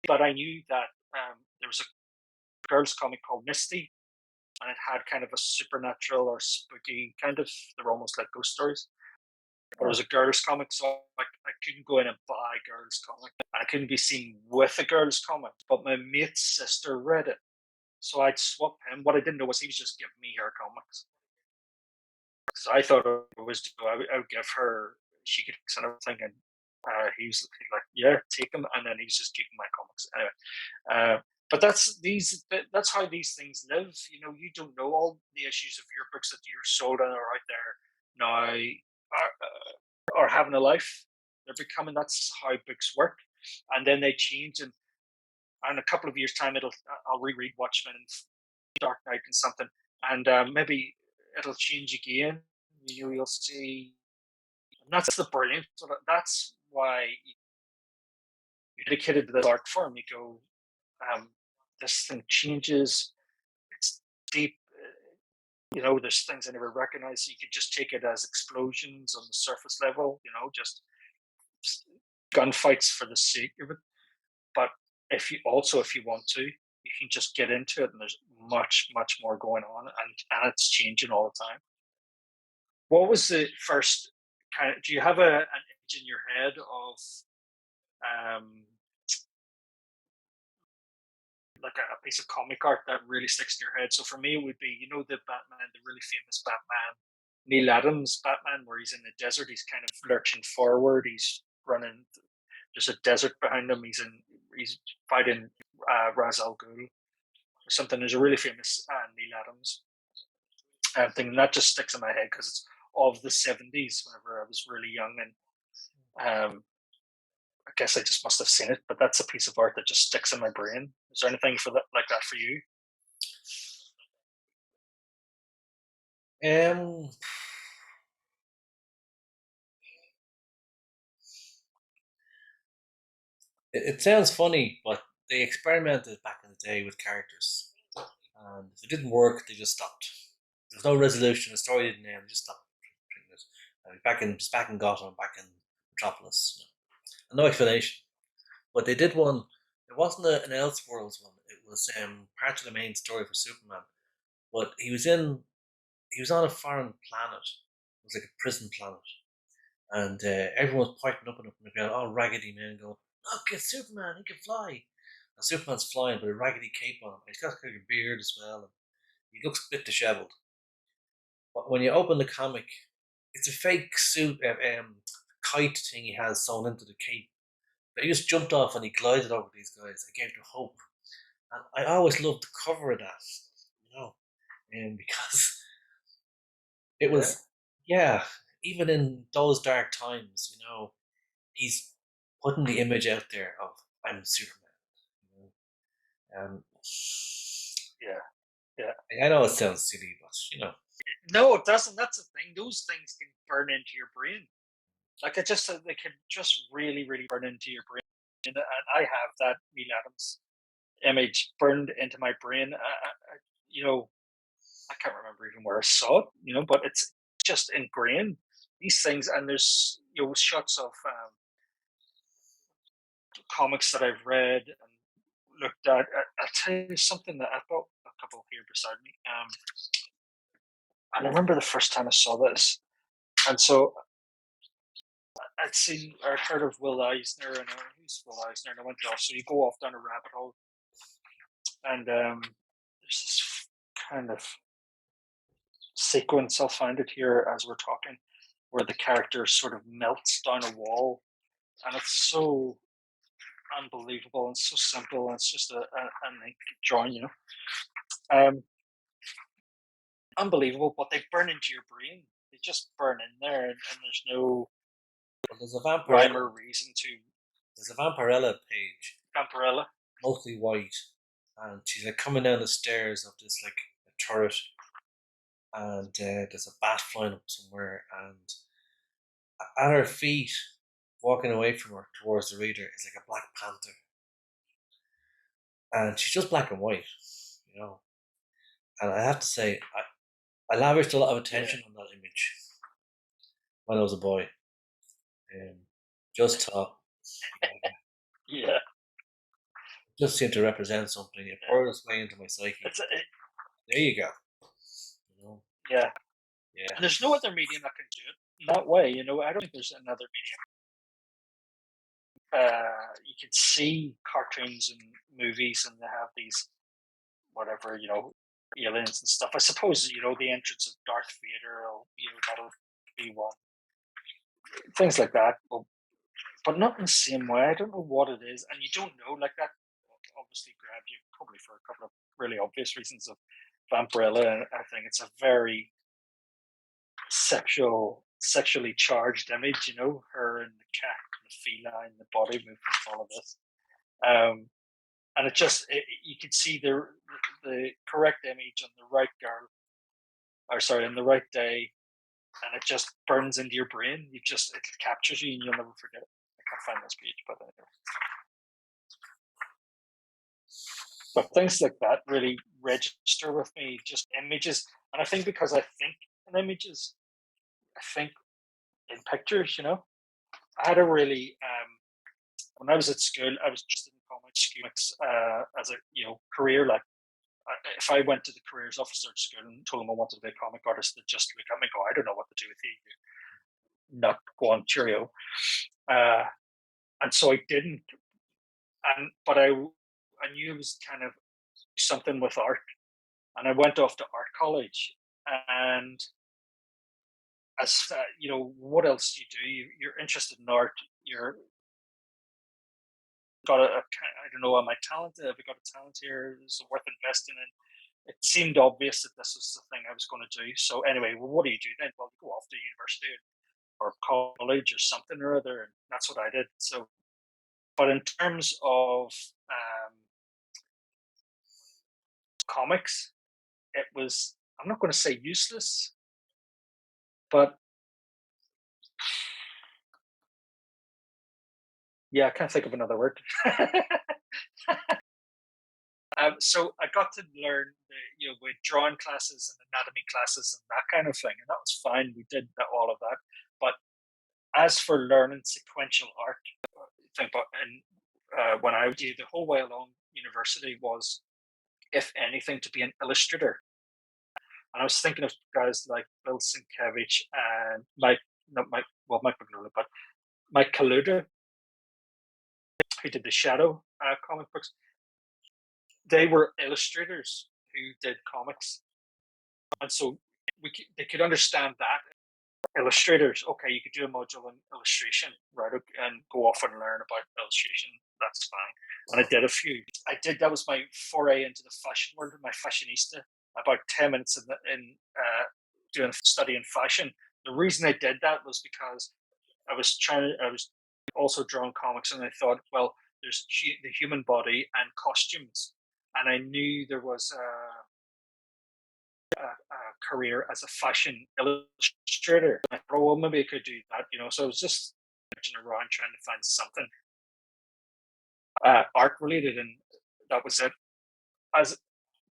But I knew that there was a girls' comic called Misty, and it had kind of a supernatural or spooky kind of. They were almost like ghost stories. But it was a girls' comic, so I couldn't go in and buy a girls' comic. I couldn't be seen with a girls' comic. But my mate's sister read it, so I'd swap him. What I didn't know was he was just giving me her comics. So I thought it was, I would give her, she could send everything, and he was like, "Yeah, take them," and then he was just keeping my comics anyway. But that's how these things live. You don't know all the issues of your books that you're sold and are out there now are having a life. They're becoming. That's how books work, and then they change. And in a couple of years' time, I'll reread Watchmen and Dark Knight and something, and maybe it'll change again. You'll see. And that's the brilliance. That's why you're dedicated to the art form. You go, this thing changes. It's deep. There's things I never recognized. You could just take it as explosions on the surface level. Just gunfights for the sake of it. But if you want to, you can just get into it, and there's much, much more going on, and it's changing all the time. What was the first kind of? Do you have an image in your head of like a piece of comic art that really sticks in your head? So for me, it would be the Batman, the really famous Batman, Neil Adams Batman, where he's in the desert. He's kind of lurching forward. He's running. There's a desert behind him. He's fighting Ra's al Ghul or something. There's a really famous Neil Adams thing, and that just sticks in my head because it's of the 70s whenever I was really young, and I guess I just must have seen it, but that's a piece of art that just sticks in my brain. Is there anything like that for you? Um, it sounds funny, but they experimented back in the day with characters, and if it didn't work, they just stopped. There was no resolution. The story didn't end. They just stopped printing it. Back in Gotham, back in Metropolis. And no explanation. But they did one. It wasn't an Elseworlds one. It was part of the main story for Superman. But he was on a foreign planet. It was like a prison planet, and everyone was pointing up and up and going, "Oh, Raggedy Man!" Going, "Look, it's Superman. He can fly." And Superman's flying with a raggedy cape on. He's got kind of a beard as well. And he looks a bit dishevelled. But when you open the comic, it's a fake suit, kite thing he has sewn into the cape. But he just jumped off and he glided over these guys. I gave them hope. And I always loved the cover of that, you know, because it Yeah. was, yeah, even in those dark times, he's putting the image out there of I'm Superman. Um, Yeah. Yeah. I know it sounds silly, but No, it doesn't. That's the thing. Those things can burn into your brain. Like they can just really, really burn into your brain. And I have that Neil Adams image burned into my brain. I can't remember even where I saw it, but it's just ingrained. These things, and there's shots of comics that I've read and looked at. I'll tell you something that I've got a couple here beside me. And I remember the first time I saw this, and so I'd seen or heard of Will Eisner, and who's Will Eisner, and I went off. So you go off down a rabbit hole, and there's this kind of sequence. I'll find it here as we're talking, where the character sort of melts down a wall, and it's so unbelievable and so simple, and it's just an ink drawing, um, unbelievable. But they burn into your brain; they just burn in there, and there's no well, rhyme or reason to there's a Vampirella page, Vampirella. mostly white, and she's like coming down the stairs of this like a turret, and there's a bat flying up somewhere, and at her feet, walking away from her towards the reader, is like a black panther, and she's just black and white, you know. And I have to say, I lavished a lot of Yeah, attention on that image when I was a boy. Um, just thought, yeah, yeah, just seemed to represent something. It yeah. poured its way into my psyche. There you go. You know, Yeah. yeah. And there's no other medium that can do it in that way. I don't think there's another medium. You can see cartoons and movies, and they have these whatever aliens and stuff. I suppose the entrance of Darth Vader, or that'll be one. Things like that, but not in the same way. I don't know what it is, and you don't know like that. Obviously, grabbed you probably for a couple of really obvious reasons of Vampirella, and I think it's a very sexually charged image, her and the cat and the feline, the body movements, all of this. And you can see the correct image on the right girl, or sorry, on the right day, and it just burns into your brain. It captures you, and you'll never forget it. I can't find this page, but anyway. But things like that really register with me, just images. And I think because I think in images, I think in pictures, I had a really when I was at school, I was just in comics as a career. Like, if I went to the careers officer at school and told them I wanted to be a comic artist, they'd just look at me and go, "I don't know what to do with you. Not go on, cheerio." And so I didn't. But I knew it was kind of something with art, and I went off to art college. And as what else do you do? You're interested in art. You're got I don't know, am I talented? Have I got a talent here? Is it worth investing in? It seemed obvious that this was the thing I was going to do. So anyway, well, what do you do then? Well, you go off to university or college or something or other, and that's what I did. So, but in terms of comics, it was, I'm not going to say useless, But yeah, I can't think of another word. So I got to learn, with drawing classes and anatomy classes and that kind of thing, and that was fine. We did all of that. But as for learning sequential art, think about, and when I did the whole way along university was, if anything, to be an illustrator. And I was thinking of guys like Bill Sienkiewicz and Mike Mignola, but Mike Kaluta, who did the Shadow comic books. They were illustrators who did comics, and so they could understand that. Illustrators, okay, you could do a module in illustration, right, and go off and learn about illustration. That's fine. And I did a few. That was my foray into the fashion world, my fashionista. About 10 minutes doing study in fashion. The reason I did that was because I was also drawing comics, and I thought, well, there's the human body and costumes, and I knew there was a career as a fashion illustrator. I thought, well, maybe I could do that, So I was just around trying to find something art related, and that was it.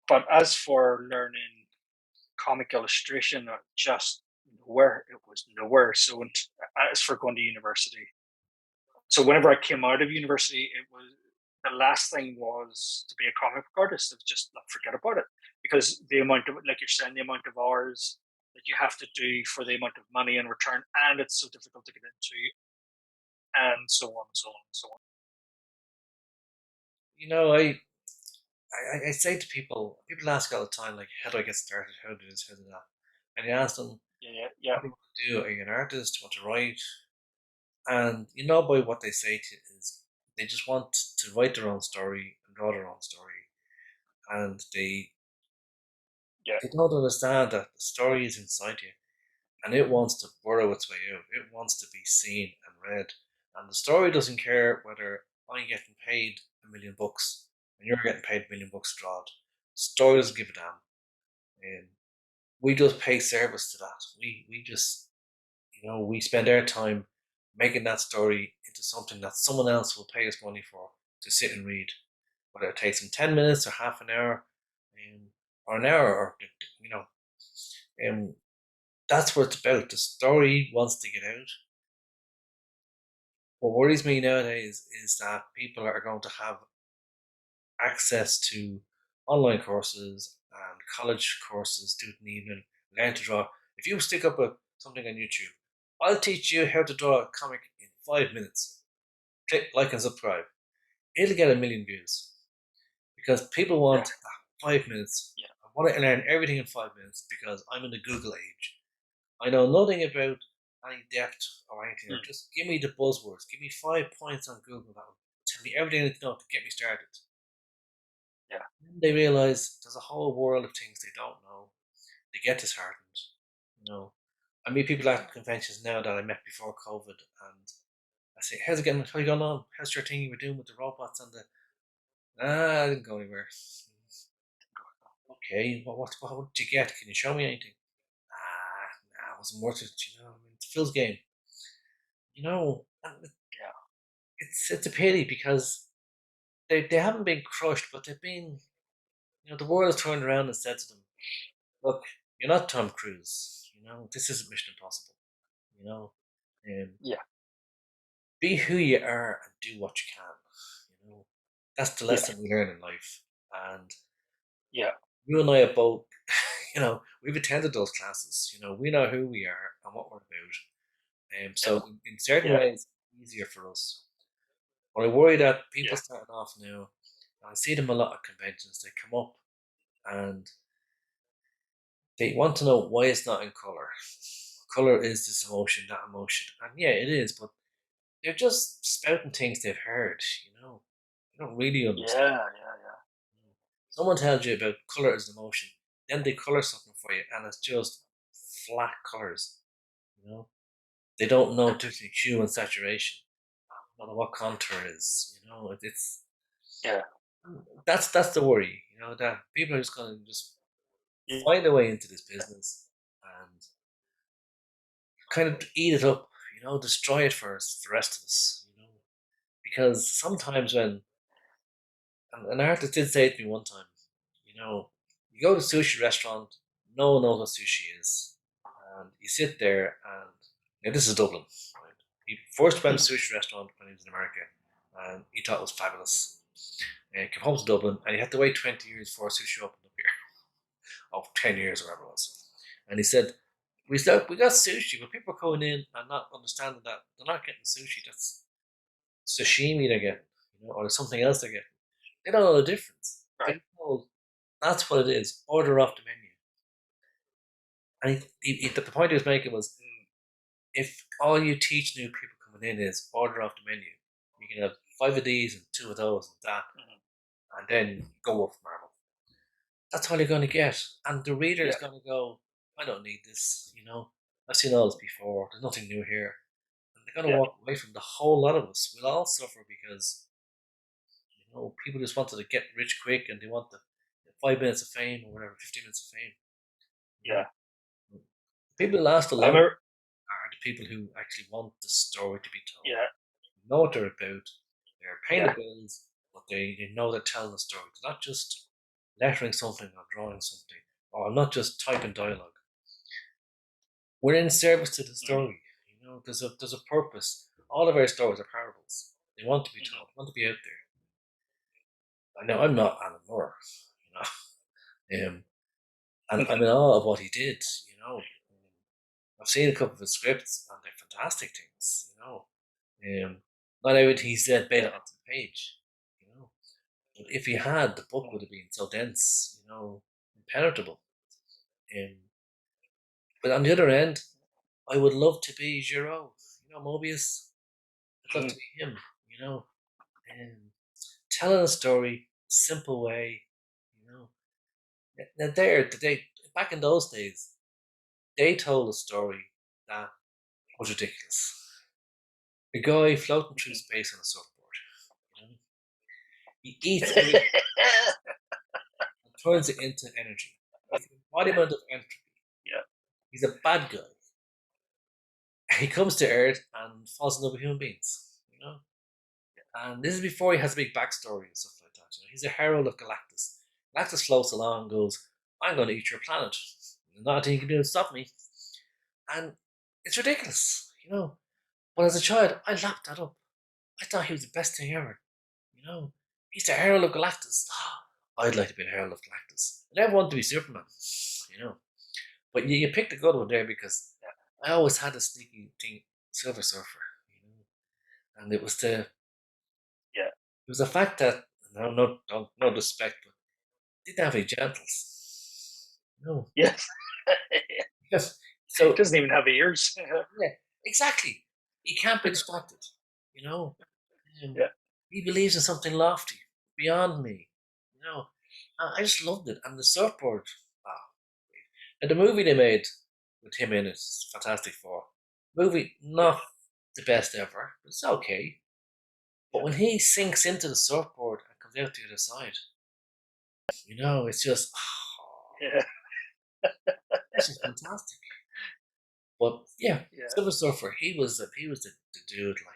But as for learning comic illustration, just nowhere. It was nowhere. So as for going to university, so whenever I came out of university, it was the last thing was to be a comic book artist. It was just forget about it, because the amount of, like you're saying, the amount of hours that you have to do for the amount of money in return, and it's so difficult to get into, and so on and so on and so on. I say to people ask all the time, like, how do I get started? How do this? How do that? And you ask them, Yeah. what do you want to do? Are you an artist? Do you want to write? And by what they say to you is they just want to write their own story and draw their own story. And they don't understand that the story is inside you and it wants to burrow its way out. It wants to be seen and read. And the story doesn't care whether I'm getting paid $1,000,000 and you're getting paid $1,000,000 to draw it. The story doesn't give a damn. We just pay service to that. We just, we spend our time making that story into something that someone else will pay us money for to sit and read, whether it takes them 10 minutes or half an hour, or an hour, or that's what it's about. The story wants to get out. What worries me nowadays is that people are going to have access to online courses and college courses, student evening, learn to draw. If you stick up something on YouTube, I'll teach you how to draw a comic in 5 minutes. Click like and subscribe. It'll get 1,000,000 views because people want 5 minutes. Yeah. I want to learn everything in 5 minutes because I'm in the Google age. I know nothing about any depth or anything. Just give me the buzzwords. Give me 5 points on Google that will tell me everything I need to know to get me started. Yeah. And they realize there's a whole world of things they don't know. They get disheartened. I meet people at conventions now that I met before COVID, and I say, "How's it going? How you going on? How's your thing you were doing with the robots and the?" I didn't go anywhere. Okay, what did you get? Can you show me anything? Nah, it wasn't worth it. It's Phil's game. It's a pity because they haven't been crushed, but they've been. The world has turned around and said to them, "Look, you're not Tom Cruise. This isn't Mission Impossible. You know, be who you are and do what you can. That's the lesson we learn in life. And you and I are both, we've attended those classes. We know who we are and what we're about. So in certain ways, it's easier for us. But I worry that people starting off now, I see them a lot at conventions. They come up and they want to know why it's not in color. Color is this emotion, that emotion, and yeah, it is. But they're just spouting things they've heard. They don't really understand. Someone tells you about color as emotion, then they color something for you, and it's just flat colors. They don't know difference between hue and saturation. Don't know what contour is. It's that's the worry. That people are just going to just find a way into this business, and kind of eat it up, destroy it for us, the rest of us, because sometimes when an artist did say to me one time, you go to a sushi restaurant, no one knows what sushi is, and you sit there and this is Dublin, right? He first went to a sushi restaurant when he was in America, and he thought it was fabulous. And he came home to Dublin, and he had to wait 20 years for sushi opened up here, or 10 years or whatever it was. And he said, we got sushi, but people are coming in and not understanding that they're not getting sushi. That's sashimi they're getting, or something else they're getting. They don't know the difference. Right. They know that's what it is. Order off the menu. And the point he was making was, if all you teach new people coming in is order off the menu, you can have 5 of these and 2 of those and that, and then go up marble. That's all you're going to get, and the reader is going to go, I don't need this. I've seen all this before. There's nothing new here, and they're going to walk away from the whole lot of us. We'll all suffer because people just wanted to get rich quick, and they want the 5 minutes of fame or whatever, 15 minutes of fame. Yeah. People who last a long are the people who actually want the story to be told. Yeah. Know what they're about. They're paying the bills, but they know they're telling the story. They're not just lettering something or drawing something, or not just typing dialogue. We're in service to the story. There's a purpose. All of our stories are parables. They want to be told. They want to be out there. I know I'm not Alan Moore, and I'm in awe of what he did. I've seen a couple of his scripts, and they're fantastic things. Not everything he said made it onto the page. But if he had, the book would have been so dense, impenetrable. But on the other end, I would love to be Giraud, Mobius. I'd love to be him, telling a story, simple way, Now back in those days, they told a story that was ridiculous. A guy floating through space on a surfboard. He eats everything and turns it into energy. He's the embodiment of entropy. Yeah. He's a bad guy. He comes to Earth and falls in love with human beings. And this is before he has a big backstory and stuff like that. He's a herald of Galactus. Galactus floats along and goes, I'm going to eat your planet. There's nothing you can do to stop me. And it's ridiculous, But as a child, I lapped that up. I thought he was the best thing ever. He's the herald of Galactus. I'd like to be the herald of Galactus. I never wanted to be Superman, But you picked a good one there because I always had a sneaky thing, Silver Surfer, And it was the fact that, no respect, but didn't have any gentles. No. Yes. Yes. So it doesn't even have ears. Yeah, exactly. He can't be distracted. He believes in something lofty, beyond me. I just loved it. And the surfboard. Wow. And the movie they made with him in it is Fantastic Four. Movie not the best ever, but it's okay. But when he sinks into the surfboard and comes out the other side, it's just this is fantastic. But Silver Surfer, he was the dude. It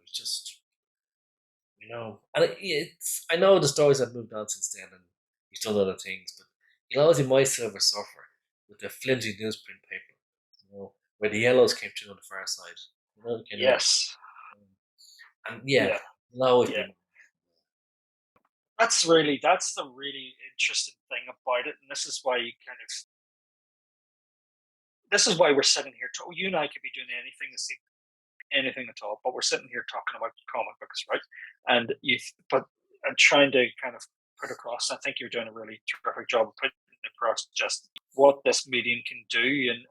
was just and I know the stories have moved on since then, and he's done other things, but he'll always be my Silver Surfer with the flimsy newsprint paper, where the yellows came through on the far side. Yes. And no, that's the really interesting thing about it, and this is why we're sitting here. You and I could be doing anything at all, but we're sitting here talking about comic books, right? And trying to kind of put across. I think you're doing a really terrific job of putting across just what this medium can do, and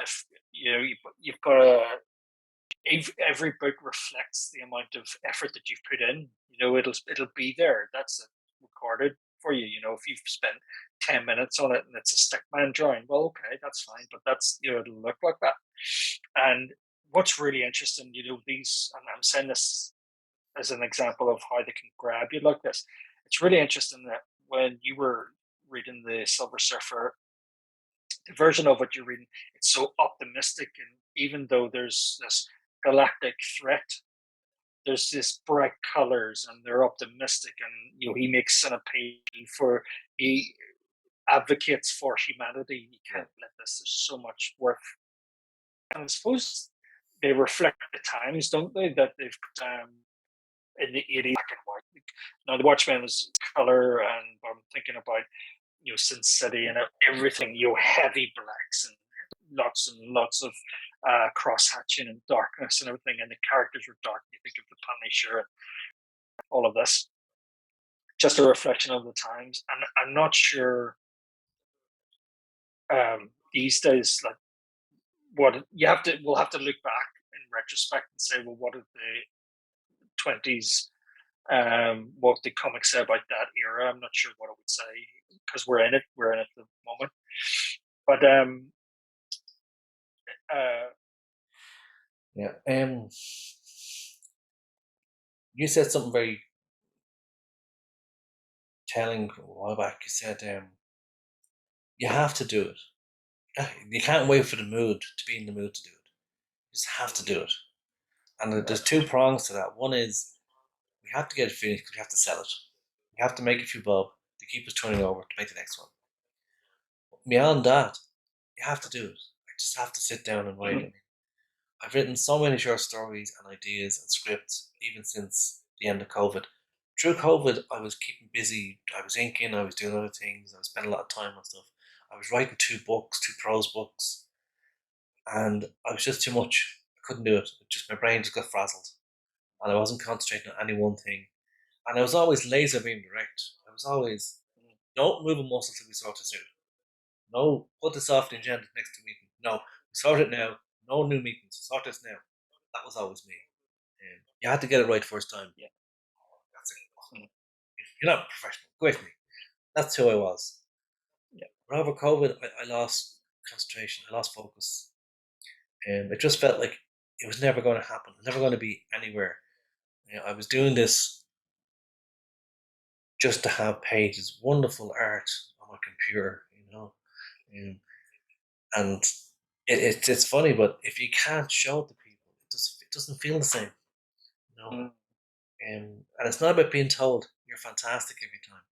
if you've got every book reflects the amount of effort that you've put in. It'll be there. That's recorded for you. If you've spent 10 minutes on it and it's a stickman drawing, well, okay, that's fine. But that's it'll look like that. And what's really interesting, these, and I'm saying this as an example of how they can grab you like this. It's really interesting that when you were reading the Silver Surfer, the version of what you're reading, it's so optimistic, and even though there's this galactic threat, there's this bright colors and they're optimistic, and he makes an appeal for, he advocates for humanity. You can't let this. There's so much worth, and I suppose they reflect the times, don't they? That they've in the 80s black and white. Now the Watchmen was color, and I'm thinking about Sin City and everything. Heavy blacks and lots of cross hatching and darkness and everything, and the characters were dark. You think of the Punisher and all of this. Just a reflection of the times, and I'm not sure these days, like, what we'll have to look back in retrospect and say, well, what did the 20s, what the comics say about that era? I'm not sure what it would say, because we're in it at the moment. But you said something very telling a while back. You said you have to do it. You can't wait for the mood to be in the mood to do it. You just have to do it. And there's two prongs to that. One is we have to get it finished because we have to sell it. We have to make a few bob to keep us turning over to make the next one. Beyond that, you have to do it. I just have to sit down and write it. I've written so many short stories and ideas and scripts, even since the end of COVID. Through COVID, I was keeping busy. I was inking, I was doing other things, I was spending a lot of time on stuff. I was writing 2 books, 2 prose books, and I was just too much. I couldn't do it. My brain just got frazzled, and I wasn't concentrating on any one thing. And I was always laser beam direct. I was always, don't move a muscle till we sort this out. No, put this off the agenda next to meeting. No, sort it now. No new meetings. Sort this now. That was always me. You had to get it right first time. Yeah. That's it. You're not professional. Go with me. That's who I was. Yeah. But over COVID, I lost concentration. I lost focus. It just felt like it was never going to happen. Never going to be anywhere. I was doing this just to have pages, wonderful art on my computer, and it's funny, but if you can't show it to people, it doesn't feel the same, and it's not about being told you're fantastic every time.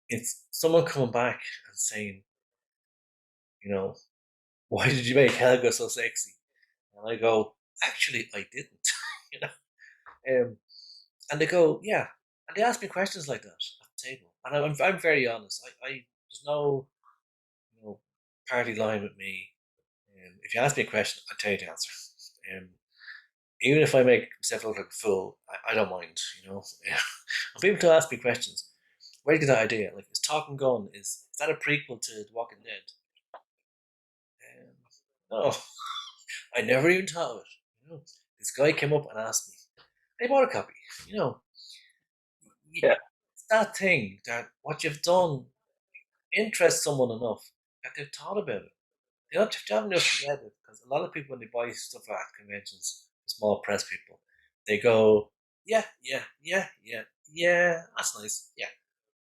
It's someone coming back and saying, why did you make Helga so sexy? And I go, actually, I didn't, and they go, yeah, and they ask me questions like that at the table, and I'm very honest. I there's no party line with me. If you ask me a question, I'll tell you the answer. Even if I make myself look like a fool, I don't mind, when people to ask me questions, where did you get that idea? Like, is Talking Gun, is that a prequel to The Walking Dead? No, I never even thought of it. This guy came up and asked me. I bought a copy. Yeah. It's that thing that what you've done interests someone enough that they've thought about it. They haven't just read it, because a lot of people, when they buy stuff at conventions, small press people, they go, yeah, that's nice, yeah,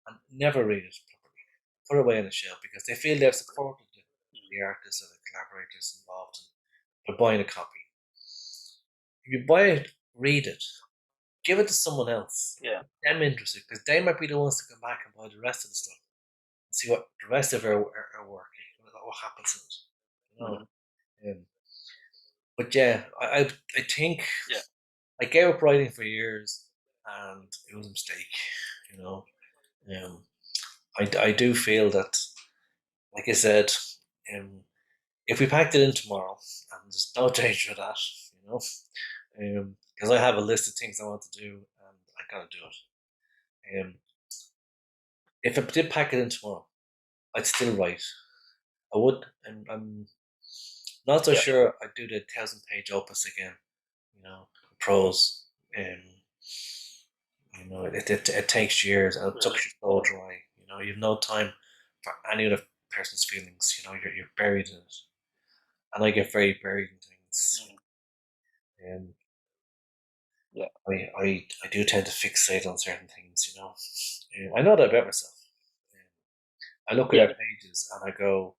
and never read it properly. Put it away on the shelf because they feel they've supported the artists or the collaborators involved, and they're buying a copy. If you buy it, read it, give it to someone else. Yeah. Them interested, because they might be the ones to come back and buy the rest of the stuff and see what the rest of our work, what happens in it. But yeah, I think I gave up writing for years, and it was a mistake. I do feel that, like I said, if we packed it in tomorrow, and there's no danger of that, because I have a list of things I want to do, and I gotta do it. If I did pack it in tomorrow, I'd still write. I would. I'm not so sure I'd do the 1,000-page opus again. Prose. It takes years, and it sucks your soul dry. You've no time for any other person's feelings. You're buried in it, and I get very buried in things. I do tend to fixate on certain things. I know that about myself. I look at our pages and I go,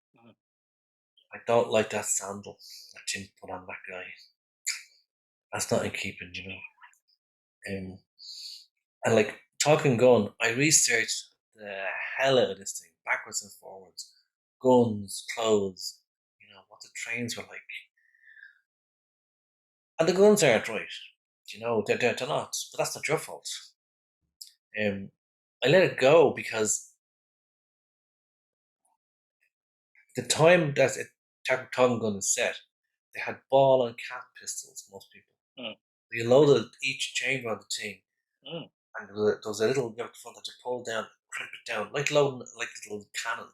I don't like that sandal that Jim put on that guy. That's not in keeping, you know. And like talking gun, I researched the hell out of this thing, backwards and forwards, guns, clothes, you know, what the trains were like, and the guns aren't right. You know, they're not, but that's not your fault. I let it go because the time that Tongue gun is set, they had ball and cap pistols. Most people, you loaded each chamber on the thing, and there was a little bit at the front that you pull down, crimp it down, like loading like a little cannon.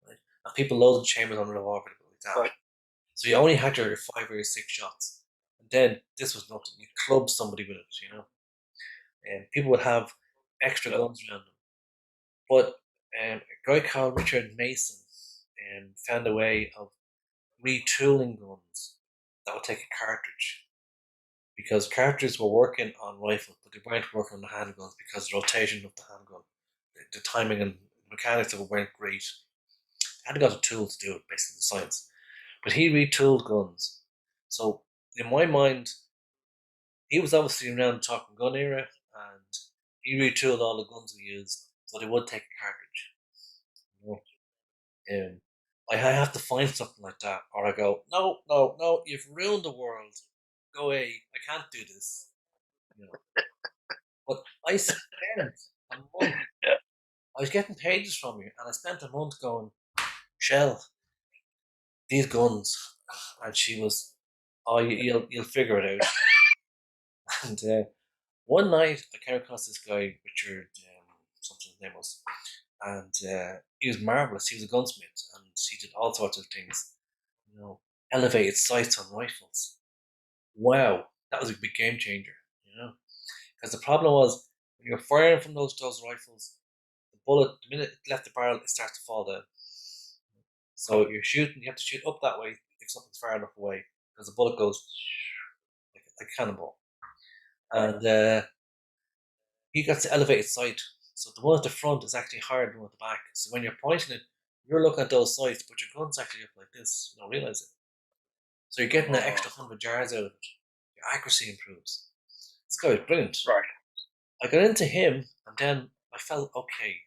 Right? And people loaded chambers on the revolver like that. Right. So you only had your 5 or 6 shots, and then this was nothing. You club somebody with it, you know, and people would have extra guns around them. But a guy called Richard Mason found a way of retooling guns that would take a cartridge, because cartridges were working on rifles, but they weren't working on the handguns because the rotation of the handgun, the timing and mechanics of it weren't great. They hadn't got a tool to do it, basically the science. But he retooled guns. So in my mind, he was obviously around the Talking Gun era, and he retooled all the guns we used so they would take a cartridge. You know? I have to find something like that, or I go, no, you've ruined the world. Go away. I can't do this. You know. But I spent a month. Yeah. I was getting pages from you, and I spent a month going, Shell, these guns, and she was, oh, you'll figure it out. And one night I came across this guy, Richard, something his name was, and he was marvelous. He was a gunsmith, and he did all sorts of things. You know, elevated sights on rifles. Wow, that was a big game changer. You know, because the problem was when you're firing from those rifles, the bullet, the minute it left the barrel, it starts to fall down. So you're shooting, you have to shoot up that way if something's far enough away, because the bullet goes like a cannonball. And he got to elevated sight. So the one at the front is actually higher than the one at the back. So when you're pointing it, you're looking at those sights, but your gun's actually up like this. You don't realize it. So you're getting an extra 100 yards out of it. Your accuracy improves. This guy was brilliant. Right. I got into him, and then I felt okay.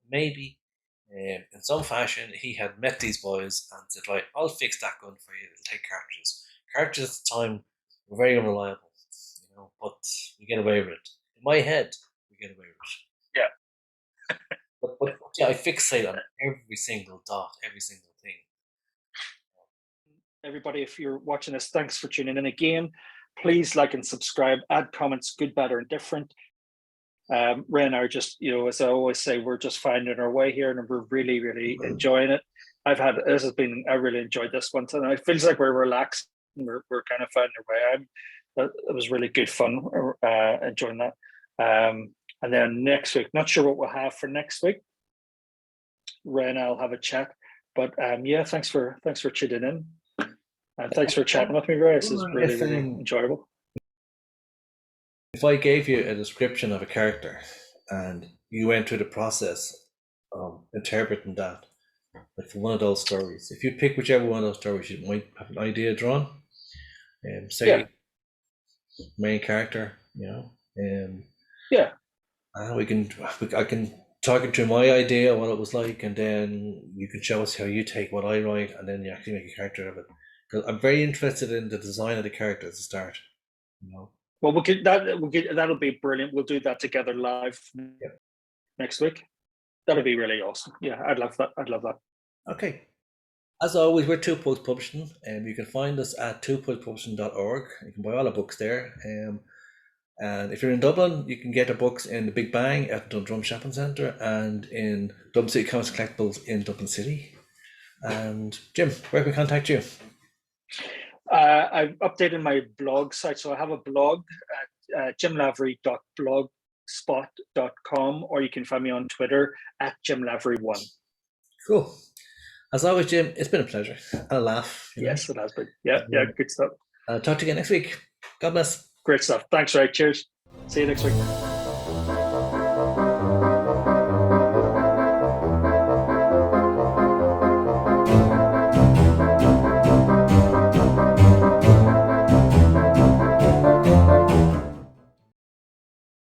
Maybe in some fashion he had met these boys and said, right, I'll fix that gun for you. It'll take cartridges. Cartridges at the time were very unreliable, you know, but we get away with it. In my head, we get away with it. Yeah. But yeah, I fixate on every single dot, every single thing. Everybody, if you're watching this, thanks for tuning in again. Please like and subscribe, add comments, good, bad, or indifferent. Ray and I are just, you know, as I always say, we're just finding our way here, and we're really, really enjoying it. I really enjoyed this one tonight. It feels like we're relaxed and we're kind of finding our way. It was really good fun, enjoying that. And then next week, not sure what we'll have for next week. Ray and I'll have a chat. But yeah, thanks for tuning in. And thanks for chatting with me, Ray. This is really, really enjoyable. If I gave you a description of a character and you went through the process of interpreting that, like for one of those stories, if you pick whichever one of those stories, you might have an idea drawn. Say, main character, you know. Yeah. I can talk you through my idea of what it was like, and then you can show us how you take what I write, and then you actually make a character of it. Because I'm very interested in the design of the character at the start, you know. Well, that'll be brilliant. We'll do that together live next week. That'll be really awesome. Yeah, I'd love that. Okay. As always, we're Two Pugs Publishing, and you can find us at twopugspublishing.org. You can buy all the books there. And if you're in Dublin, you can get the books in the Big Bang at the Dundrum Shopping Centre and in Dublin City Comics Collectibles in Dublin City. And Jim, where can we contact you? I've updated my blog site, so I have a blog at jimlavery.blogspot.com, or you can find me on Twitter at jimlavery1. Cool. As always, Jim, it's been a pleasure and a laugh. Yes, it has been. Yeah, good stuff. Talk to you again next week. God bless. Great stuff. Thanks, Ray. Cheers. See you next week.